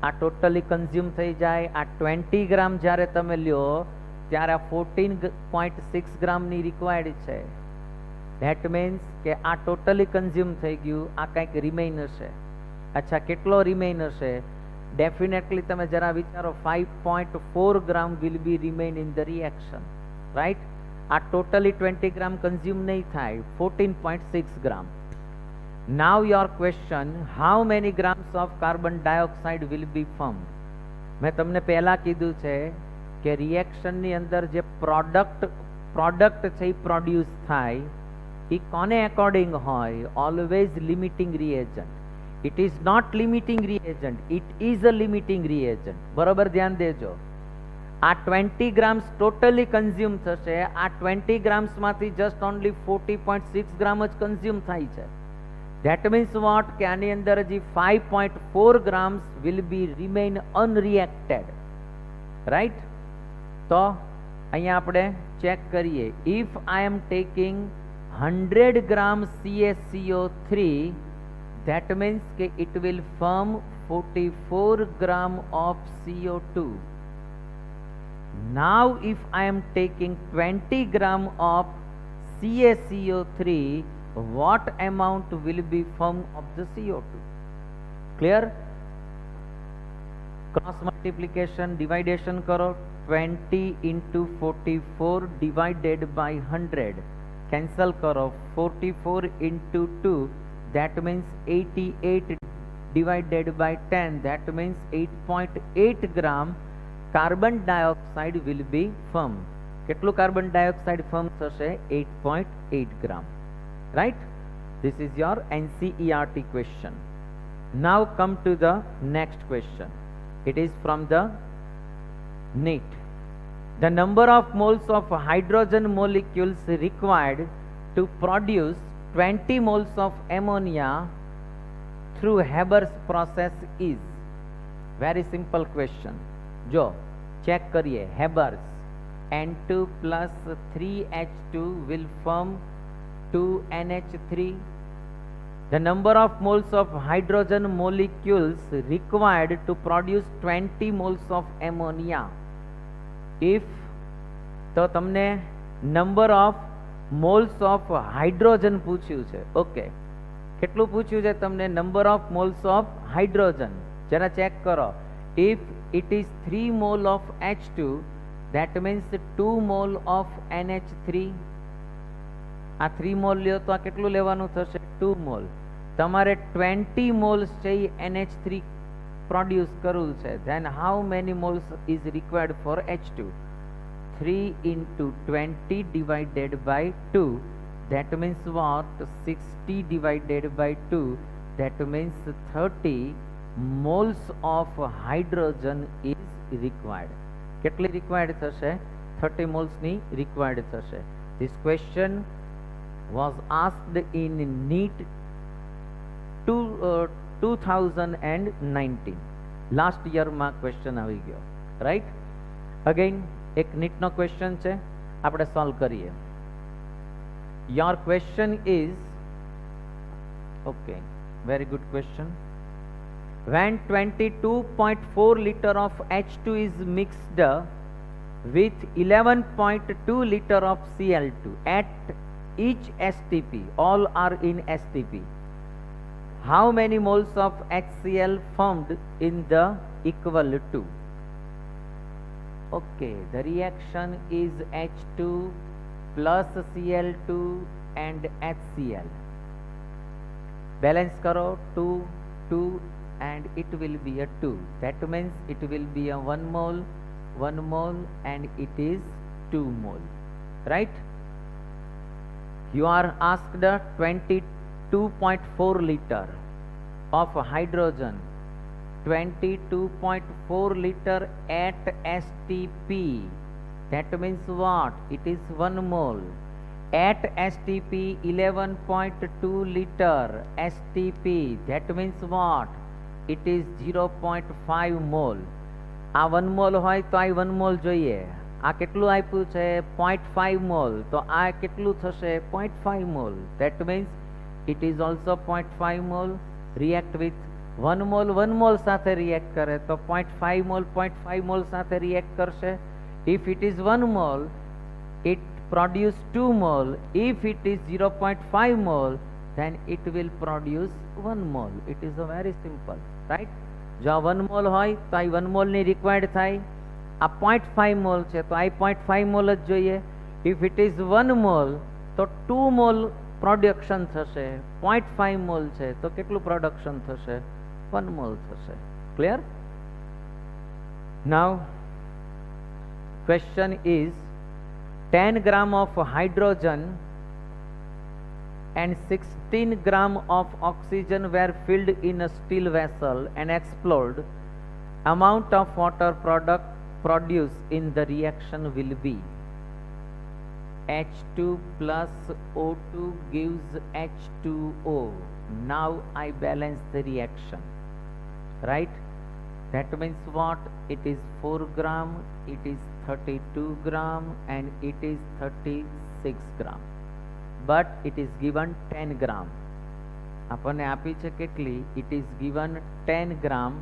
આ ટોટલી કન્ઝ્યુમ થઈ જાય. આ 20 ગ્રામ જ્યારે તમે લ્યો ત્યારે આ 14.6 ગ્રામની રિક્વાયર્ડ છે. ધેટ મીન્સ કે આ ટોટલી કન્ઝ્યુમ થઈ ગયું, આ કંઈક રિમેઇન હશે. અચ્છા, કેટલો રિમેઇન હશે? definitely તમે જરા વિચારો 5.4 gram will be remain in the reaction, right? આ totally 20 gram consume નહીં થાય, 14.6 gram. Now your question, how many grams of carbon dioxide will be formed? મેં તમને પહેલા કીધું છે કે રિએક્શનની અંદર જે પ્રોડક્ટ છે એ પ્રોડ્યુસ થાય એ કોને એકોર્ડિંગ હોય? Always limiting reagent. It is not limiting reagent, it is a limiting reagent. બરોબર, ધ્યાન દેજો. આ 20 ગ્રામ્સ ટોટલી કન્ઝ્યુમ થશે. આ 20 ગ્રામ્સમાંથી જસ્ટ ઓનલી 40.6 ગ્રામ જ કન્ઝ્યુમ થાય છે. That means what? કે આની અંદર હજી 5.4 grams will be remain unreacted, right? તો અહીંયા આપણે ચેક કરીએ. If I am taking 100 gram CaCO3, that means કે it will form 44 gram of CO2. Now if I am taking 20 gram of CaCO3, what amount will be formed of the CO2? Clear? Cross multiplication, dividation करो. 20 into 44 divided by 100. Cancel करो. 44 into 2, that means 88 divided by 10, that means 8.8 gram carbon dioxide will be formed. કેટલું carbon dioxide form થશે? 8.8 gram. Right? This is your NCERT question. Now come to the next question. It is from the NEET. The number of moles of hydrogen molecules required to produce 20 moles of ammonia through Haber's process is? Very simple question. Jo check kariye. Haber's N2 plus 3H2 will form 2NH3. The number of moles of hydrogen molecules required to produce 20 moles of ammonia. If તો તમને number of moles of hydrogen પૂછ્યું છે. ઓકે, કેટલું પૂછ્યું છે તમને? number of moles of hydrogen. જરા ચેક કરો. If it is 3 mole of H2, that means 2 mole of NH3. આ 3 મોલ લ્યો તો આ કેટલું લેવાનું થશે? 2 મોલ. તમારે 20 મોલ્સ છે એ NH3 પ્રોડ્યુસ કરવું છે. then how many moles is required for H2? 3 into 20 divided by 2, that means what? 60 divided by 2, that means 30 moles of hydrogen is required. કેટલી required થશે? 30 moles ની required થશે. This question was asked in NEET 2019. Last year માં question આવી ગયો, right? Again એક NEET નો question છે, આપણે solve કરીએ. Your question is, okay, very good question. When 22.4 liter of H2 is mixed with 11.2 liter of Cl2 at each STP, all are in STP, how many moles of HCl formed in the equal to? Okay, the reaction is H2 plus Cl2 and HCl. Balance karo, 2, 2 and it will be a 2. That means it will be a 1 mole and it is 2 mole. Right? You are asked 22.4 liter of hydrogen, 22.4 liter at STP. That means what? It is 1 mole. At STP 11.2 liter STP. That means what? It is 0.5 mole. આ 1 મોલ હોય તો આ 1 મોલ જોઈએ. આ કેટલું આપ્યું છે? 0.5 મોલ. તો આ કેટલું થશે? 0.5 mall. That means it is also 0.5 mole. React with 1 mole સાથે react કરે તો 0.5 mole સાથે react કરશે. If it is 1 mole, it produce 2 mole. If it is 0.5 mole, then it will produce 1 mole. It is a very simple, right? જો આ 1 મોલ હોય તો આ 1 મોલની રિક્વાયર્ડ થાય. આ 0.5 મોલ છે તો આ 0.5 મોલ જ જોઈએ. ઇફ ઇટ ઇઝ 1 મોલ તો 2 મોલ પ્રોડક્શન થશે. 0.5 મોલ છે તો કેટલું પ્રોડક્શન થશે? 1 મોલ થશે. Clear? Now question is 10 gram of hydrogen and 16 gram of oxygen were filled in a steel vessel and exploded. Amount of water product produced in the reaction will be H2 plus O2 gives H2O. Now I balance the reaction, right? That means what? It is 4 gram, it is 32 gram and it is 36 gram. But it is given 10 gram. આપણને આપી છે કેટલી? It is given 10 gram.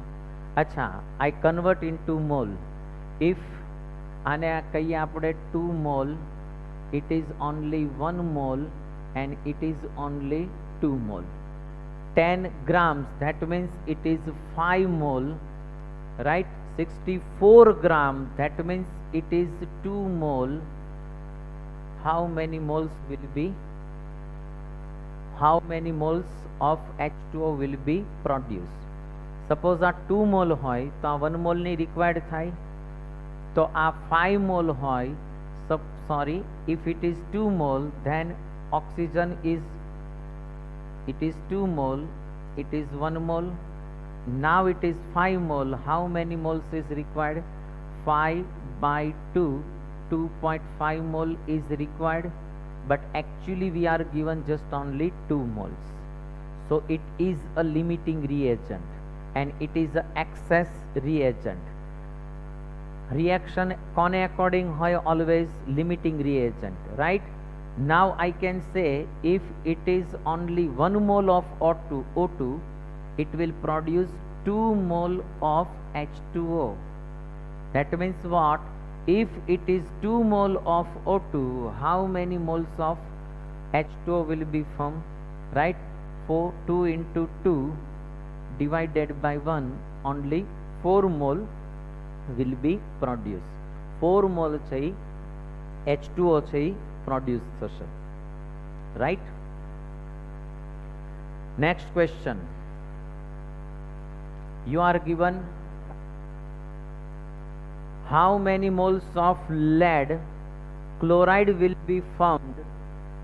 અચ્છા, I convert into mole. If આને કહીએ આપણે 2 mole, it is only 1 mole and it is only 2 mole. 10 grams, that means it is 5 mole, right? 64 gram, that means it is 2 mole. How many moles will be? How many moles of H2O will be produced? Suppose આ 2 mole હોય તો આ 1 mole ની required થાય. તો આ 5 mole હોય, sorry, if it is 2 mole then oxygen is, it is 2 mole, it is 1 mole. Now it is 5 mole. How many moles is required? 5 by 2, 2.5 mole is required, but actually we are given just only 2 moles. So it is a limiting reagent and it is a excess reagent. Reaction કોને according હોય? Always limiting reagent, right? Now I can say if it is only 1 mole of O2, it will produce 2 mole of H2O. That means what? If it is 2 mole of O2, how many moles of H2O will be formed? Right? 2 into 2 divided by 1, only 4 mole will be produced. 4 mole છે H2O છે produce થશે. Right? Next question. You are given how many moles of lead chloride will be formed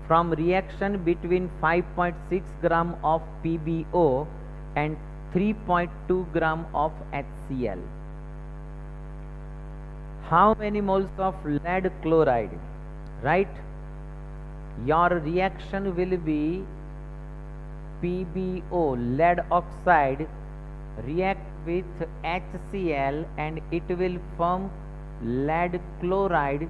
from reaction between 5.6 gram of PbO and 3.2 gram of HCl. How many moles of lead chloride? Right? Your reaction will be PbO, lead oxide, react with HCl and it will form lead chloride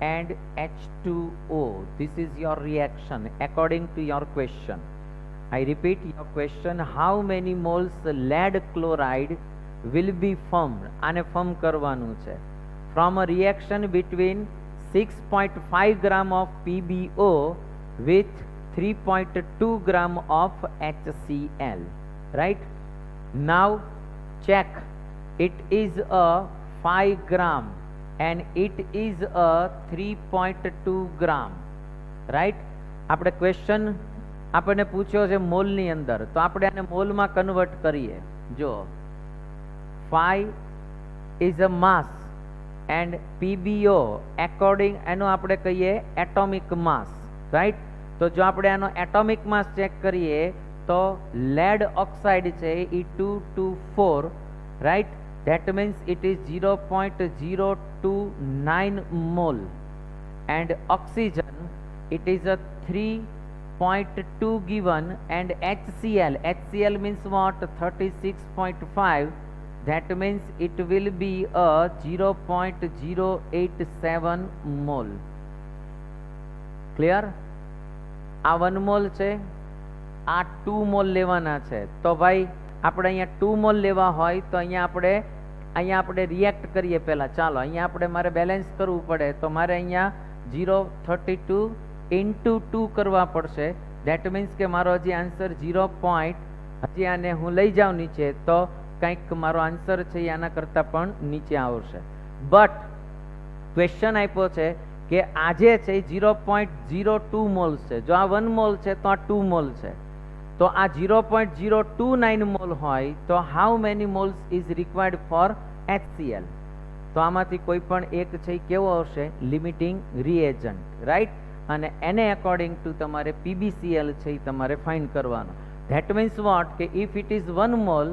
and H2O. This is your reaction according to your question. I repeat your question. How many moles lead chloride will be formed? આને form કરવાનું છે. From a reaction between 6.5 gram of PbO with 3.2 gram of HCl. Right? Now check. It is a 5 gram and it is a 3.2 gram. Right? આપણે ક્વેશ્ચન આપણને પૂછ્યો છે મોલની અંદર, તો આપણે આને મોલમાં કન્વર્ટ કરીએ. જો 5 is a mass and PbO according એનો આપણે કહીએ એટોમિક માસ. રાઈટ? તો જો આપણે આનો એટોમિક માસ ચેક કરીએ તો lead oxide છે એ 224, right? That means it is 0.029 mole and oxygen it is a 3.2 given and HCl means what? 36.5. That means it will be a 0.087 mole. Clear? આ 1 મોલ છે, આ 2 મોલ લેવાના છે. તો ભાઈ આપણે અહીંયા 2 મોલ લેવા હોય તો અહીંયા આપણે રિએક્ટ કરીએ પહેલા. ચાલો અહીંયા આપણે મારે બેલેન્સ કરવું પડે તો મારે અહીંયા 0.32 into 2 કરવા પડશે. ધેટ મીન્સ કે મારો હજી આન્સર 0. હજી આને હું લઈ જાઉં નીચે તો કંઈક મારો આન્સર છે એ આના કરતાં પણ નીચે આવશે. બટ ક્વેશ્ચન આપ્યો છે કે આજે છે 0.02 મોલ્સ છે. જો આ 1 મોલ છે તો આ 2 મોલ છે. તો આ 0.029 મોલ હોય તો how many moles is required for HCl? તો આમાંથી કોઈ પણ એક છે એ કેવો આવશે? Limiting reagent, right? અને એને અકોર્ડિંગ ટુ તમારે PbCl છે એ તમારે ફાઇન્ડ કરવાનો. ધેટ મીન્સ વોટ કે ઇફ ઇટ ઇઝ 1 મોલ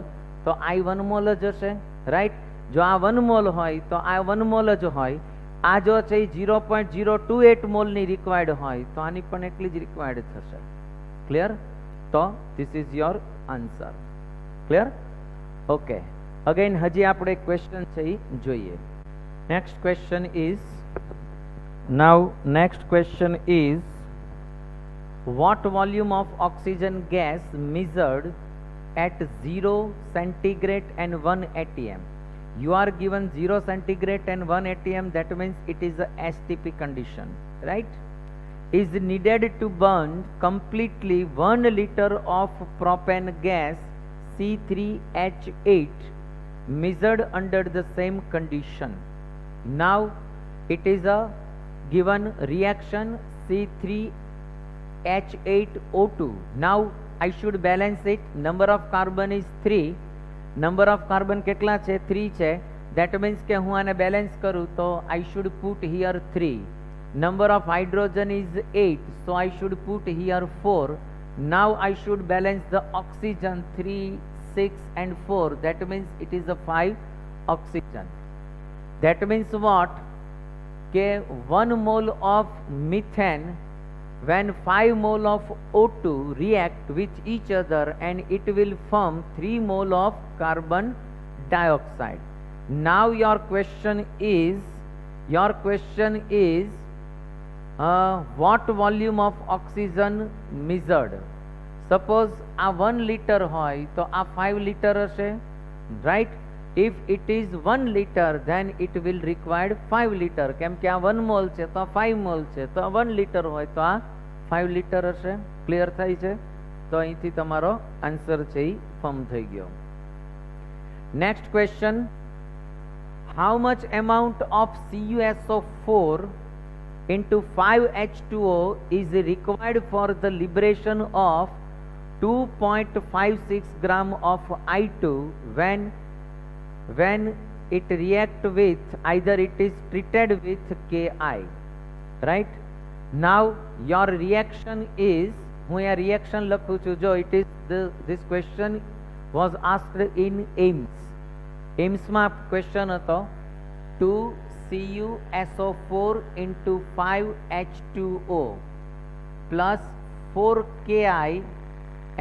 તો આ 1 મોલ જ હશે, રાઈટ? જો આ 1 મોલ હોય તો આ 1 મોલ જ હોય. આ જો છે એ 0.028 મોલની રિક્વાયર્ડ હોય તો આની પણ એટલી જ રિક્વાયર્ડ થશે. ક્લિયર? તો this is your answer. Clear? Okay, again હજી આપણે ક્વેશ્ચન છે એ જોઈએ. Next question is what volume of oxygen gas measured at 0 centigrade and 1 atm? You are given 0 centigrade and 1 atm, that means it is a STP condition, right? Is needed to burn completely 1 liter of propane gas C3H8 measured under the same condition. Now it is a given reaction C3H8O2. Now I should balance it. Number of carbon is 3. Number of carbon કેટલા છે? 3 છે. That means કે હું આને બેલેન્સ કરું તો I should put here 3. Number of hydrogen is 8, so I should put here 4. Now I should balance the oxygen 3, 6 and 4. That means it is a 5 oxygen. That means what? Ke 1 mole of methane when 5 mole of O2 react with each other and it will form 3 mole of carbon dioxide. Now your question is what volume of oxygen measured? Suppose આ 1 liter હોય તો આ 5 liter હશે, right? If it is 1 liter then it will require 5 liter. કેમ કે આ 1 mol છે તો આ 5 mol છે તો 1 liter હોય તો આ 5 liter હશે. ક્લિયર થાય છે? તો અહીંથી તમારો આન્સર છે એ ફોર્મ થઈ ગયો. Next question, how much amount of CuSO4 into 5H2O is required for the liberation of 2.56 gram of I2 when it react with either it is treated with Ki, right? Now your reaction is, હું આ reaction લખું છું. જો it is this question was asked in AIMS. AIMS માં ક્વેશ્ચન હતો 2CuSO4 into 5H2O plus 4Ki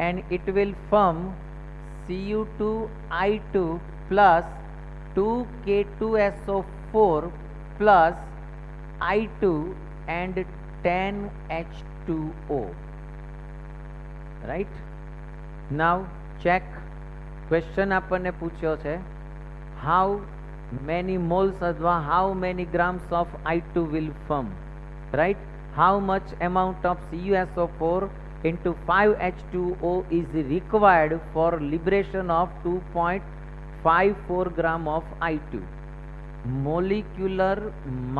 and it will form Cu2I2 plus 2K2SO4 plus I2 and 10H2O. Right? Now check. Question આપણને પૂછ્યો છે how many moles અથવા how many grams of I2 will form, right? How much amount of CuSO4 into 5H2O is required for liberation of 2.54 gram of I2? Molecular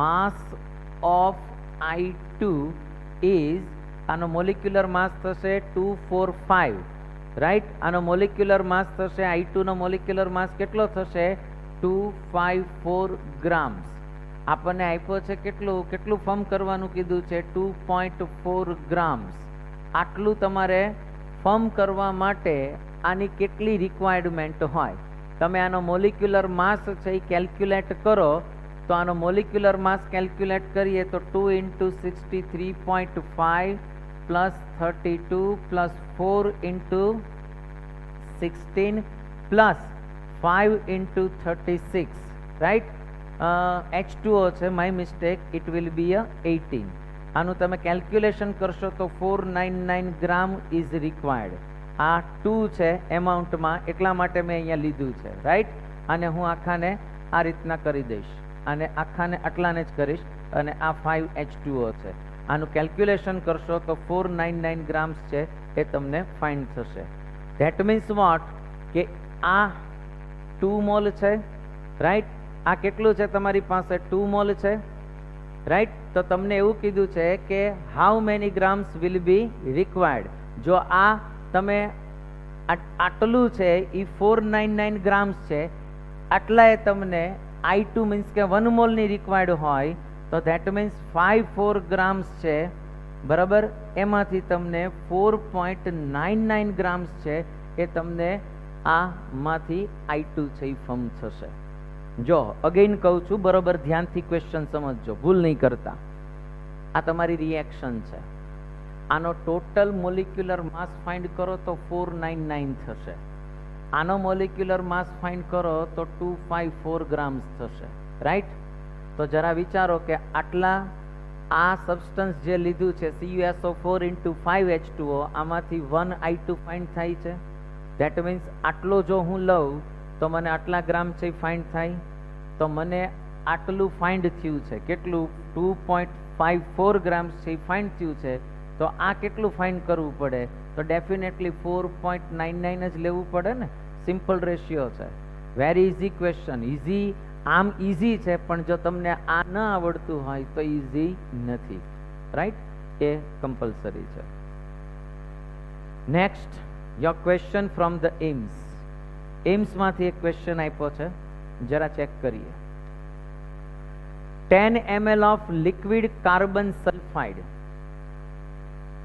mass of I2 is, આનો molecular mass થશે 245, right? આનો molecular mass થશે, I2 નો molecular mass કેટલો થશે? 254 grams. આપણને આપ્યો છે કેટલું ફોર્મ કરવાનું કીધું છે? 2.4 grams. આટલું તમારે ફોર્મ કરવા માટે આની કેટલી રિક્વાયરમેન્ટ હોય? તમે આનો મોલિક્યુલર માસ છે એ કેલ્ક્યુલેટ કરો તો આનો મોલિક્યુલર માસ કેલ્ક્યુલેટ કરીએ તો 2 into 63.5 plus 32 plus 4 into 16 plus 5 into 36, right? H2O છે, my mistake, it will be a 18. આનું તમે કેલ્ક્યુલેશન કરશો તો 499 ગ્રામ ઇઝ રિક્વાયર્ડ. આ 2 છે એમાઉન્ટમાં, એટલા માટે મેં અહીંયા લીધું છે, રાઈટ? અને હું આખાને આ રીતના કરી દઈશ, અને આખાને આટલાને જ કરીશ, અને આ 5H2O છે. આનું કેલ્ક્યુલેશન કરશો તો 499 ગ્રામ્સ છે એ તમને ફાઇન્ડ થશે. ધેટ મીન્સ વોટ કે આ 2 મોલ છે, રાઈટ. આ કેટલું છે તમારી પાસે? 2 મોલ છે, રાઈટ. તો તમને એવું કીધું છે કે how many grams will be required. જો આ તમે આટલું છે એ 499 ગ્રામ્સ છે, આટલાએ તમને I2 મીન્સ કે 1 મોલની રિક્વાયર્ડ હોય તો ધેટ મીન્સ 54 ગ્રામ્સ છે, બરાબર. એમાંથી તમને 4.99 ગ્રામ્સ છે એ તમને આમાંથી I2 છે એ ફોર્મ થશે. જો અગેન કહું છું, બરોબર ધ્યાનથી ક્વેશ્ચન સમજજો, ભૂલ નહીં કરતા. આ તમારી રિએક્શન છે. આનો ટોટલ મોલિક્યુલર માસ ફાઇન્ડ કરો તો 499 થશે. આનો મોલિક્યુલર માસ ફાઇન્ડ કરો તો 254 ગ્રામ્સ થશે, રાઈટ. તો જરા વિચારો કે આટલા આ સબસ્ટન્સ જે લીધું છે CuSO4 into 5H2O, આમાંથી 1 I2 ફાઇન્ડ થાય છે. ધેટ મીન્સ આટલો જો હું લઉં તો મને આટલા ગ્રામ છે ફાઇન્ડ થાય. તો મને આટલું ફાઇન્ડ થયું છે, કેટલું? 2.54 ગ્રામ્સ છે ફાઇન્ડ થયું છે. તો આ કેટલું ફાઇન્ડ કરવું પડે? તો ડેફિનેટલી 4.99 જ લેવું પડે ને. સિમ્પલ રેશિયો છે. Very easy question. ઇઝી આમ ઇઝી છે, પણ જો તમને આ ન આવડતું હોય તો ઇઝી નથી, રાઈટ. એ કમ્પલસરી છે. Next your question from the AIIMS. એમ્સમાંથી એક ક્વેશ્ચન આપ્યો છે, જરા ચેક કરીએ. 10 ml of liquid carbon sulphide,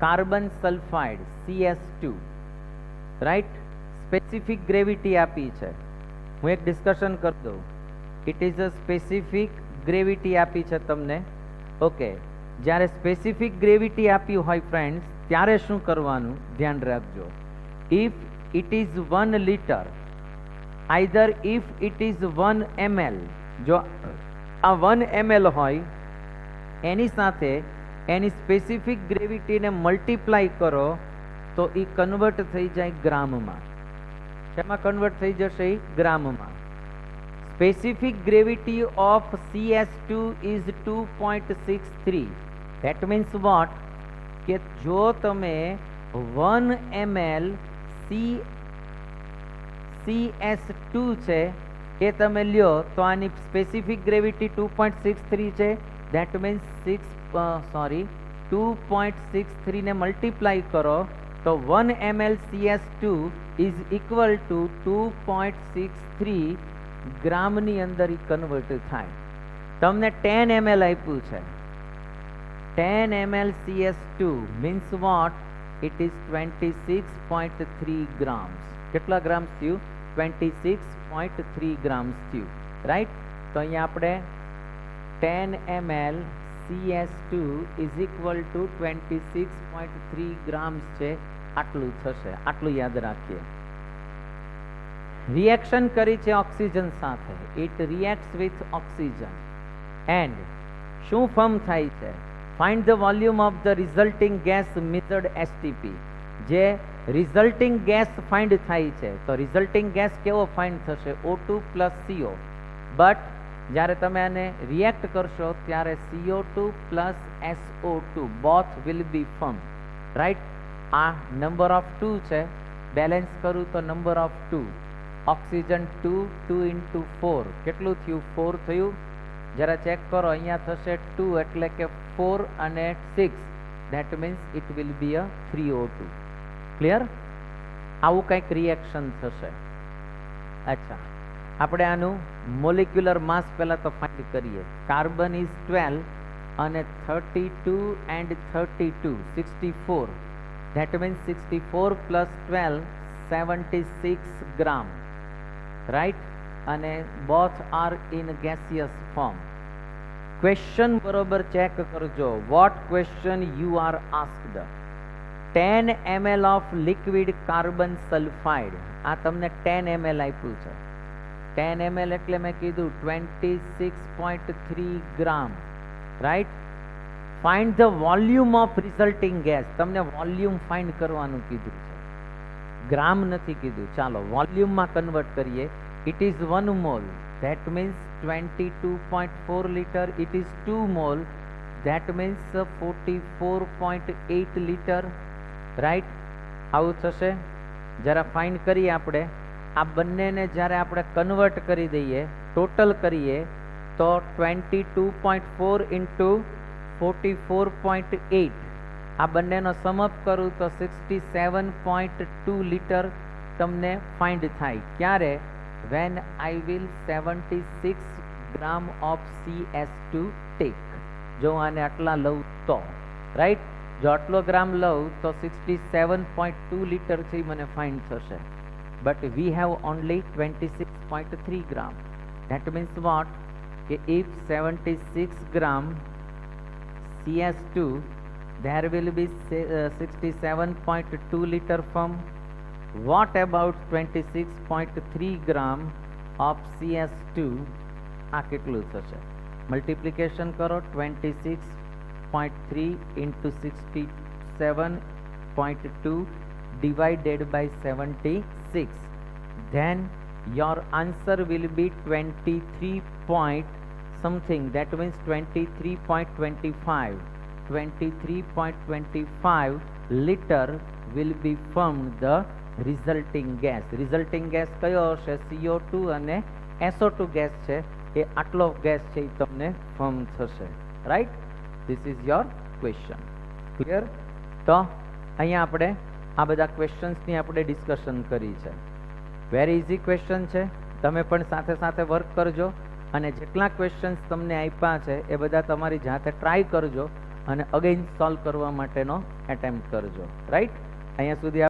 carbon sulphide CS2, right. Specific gravity આપી છે. હું એક ડિસ્કશન કરી દઉં. It is a specific gravity આપી છે તમને, ઓકે. જ્યારે સ્પેસિફિક ગ્રેવિટી આપી હોય ફ્રેન્ડ્સ, ત્યારે શું કરવાનું ધ્યાન રાખજો. If it is 1 litre, either if it is 1 ml, જો આ 1 ml હોય એની સાથે એની સ્પેસિફિક ગ્રેવિટીને મલ્ટીપ્લાય કરો તો એ કન્વર્ટ થઈ જાય ગ્રામમાં. શેમાં કન્વર્ટ થઈ જશે? એ ગ્રામમાં. Specific gravity of CS2 is 2.63. That means what? કે જો તમે 1 ml CS2 છે એ તમે લ્યો તો આની સ્પેસિફિક ગ્રેવિટી 2.63 છે. ધેટ મીન્સ 2.63 ને મલ્ટીપ્લાય કરો તો 1 ml CS2 is equal to 2.63 ગ્રામની અંદર કન્વર્ટ થાય. તમને 10 ml આપ્યું છે. 10 ml CS2 means what? It is 26.3 grams. કેટલા ગ્રામ્સ થયું? 26.3 ગ્રામ્સ થયું, રાઈટ. તો અહીંયા આપણે 10 ml CS2 is equal to 26.3 grams છે, આટલું થશે. આટલું યાદ રાખીએ. રિએક્શન કરી છે ઓક્સિજન સાથે. ઇટ રિએક્ટ્સ વિથ ઓક્સિજન એન્ડ શું ફોર્મ થાય છે? Find the volume of the resulting gas method STP. જે રિઝલ્ટિંગ ગેસ ફાઇન્ડ થાય છે તો રિઝલ્ટિંગ ગેસ કેવો ફાઇન્ડ થશે? O2 plus CO. બટ જ્યારે તમે આને રિએક્ટ કરશો ત્યારે CO2 plus SO2 both will be form, right. આ નંબર ઓફ 2 છે, બેલેન્સ કરું તો નંબર ઓફ 2. ઓક્સિજન 2 into 4 કેટલું થયું? 4 થયું. જરા ચેક કરો, અહીંયા થશે 2 એટલે કે 4 અને 6, that means it will be a 3O2. Clear? આવું કંઈક રિએક્શન થશે. અચ્છા, આપણે આનું મોલિક્યુલર માસ પહેલાં તો ફાઇન્ડ કરીએ. કાર્બન ઇઝ 12 અને 32 એન્ડ 32 64, ધેટ મીન્સ 64 પ્લસ 12 76 ગ્રામ, રાઈટ. અને both are in gaseous form. Question બરોબર ચેક કરજો. What question you are asked? 10 ml of liquid carbon sulphide. આ તમને 10 ml આપ્યું છે. 10 ml એટલે મેં કીધું 26.3 gram, right. Find the volume of resulting gas. તમને વોલ્યુમ ફાઇન્ડ કરવાનું કીધું છે, ગ્રામ નથી કીધું. ચાલો વોલ્યુમમાં કન્વર્ટ કરીએ. It is 1 mall, that means 22.4 litre. It is 2 mall, that means 44.8 litre, right. આવું થશે. જરા ફાઇન્ડ કરીએ આપણે. આ બંનેને જ્યારે આપણે કન્વર્ટ કરી દઈએ, ટોટલ કરીએ, તો 22.4 ઇન્ટુ 44.8 આ બંનેનો સમઅપ કરું તો 67.2 લીટર તમને ફાઇન્ડ થાય. ક્યારે? When I will 76 gram of CS2 take. જો આને આટલા લઉં તો, રાઈટ? જો આટલો ગ્રામ લઉં તો 67.2 લીટરથી મને ફાઇન્ડ થશે. But we have only 26.3 gram. That means what? If 76 gram CS2, there will be 67.2 liter from. What about 26.3 gram of CS2? આ કેટલું થશે? મલ્ટિપ્લિકેશન કરો. 26.3 into 67.2 divided by 76. Then your answer will be 23 point something. That means 23.25. 23.25 liter will be formed the resulting gas. Resulting gas કયો હશે? CO2 અને SO2 ગેસ છે. એ આટલો ગેસ છે એ તમને ફોર્મ થશે. Right? This is your question. Clear? તો અહીંયા આપણે આ બધા ક્વેશ્ચન્સની આપણે ડિસ્કશન કરી છે. વેરી ઇઝી ક્વેશ્ચન છે. તમે પણ સાથે સાથે વર્ક કરજો અને જેટલા ક્વેશ્ચન્સ તમને આપ્યા છે એ બધા તમારી જાતે ટ્રાય કરજો અને અગેન સોલ્વ કરવા માટેનો એટેમ્પ્ટ કરજો. રાઈટ? અહીંયા સુધી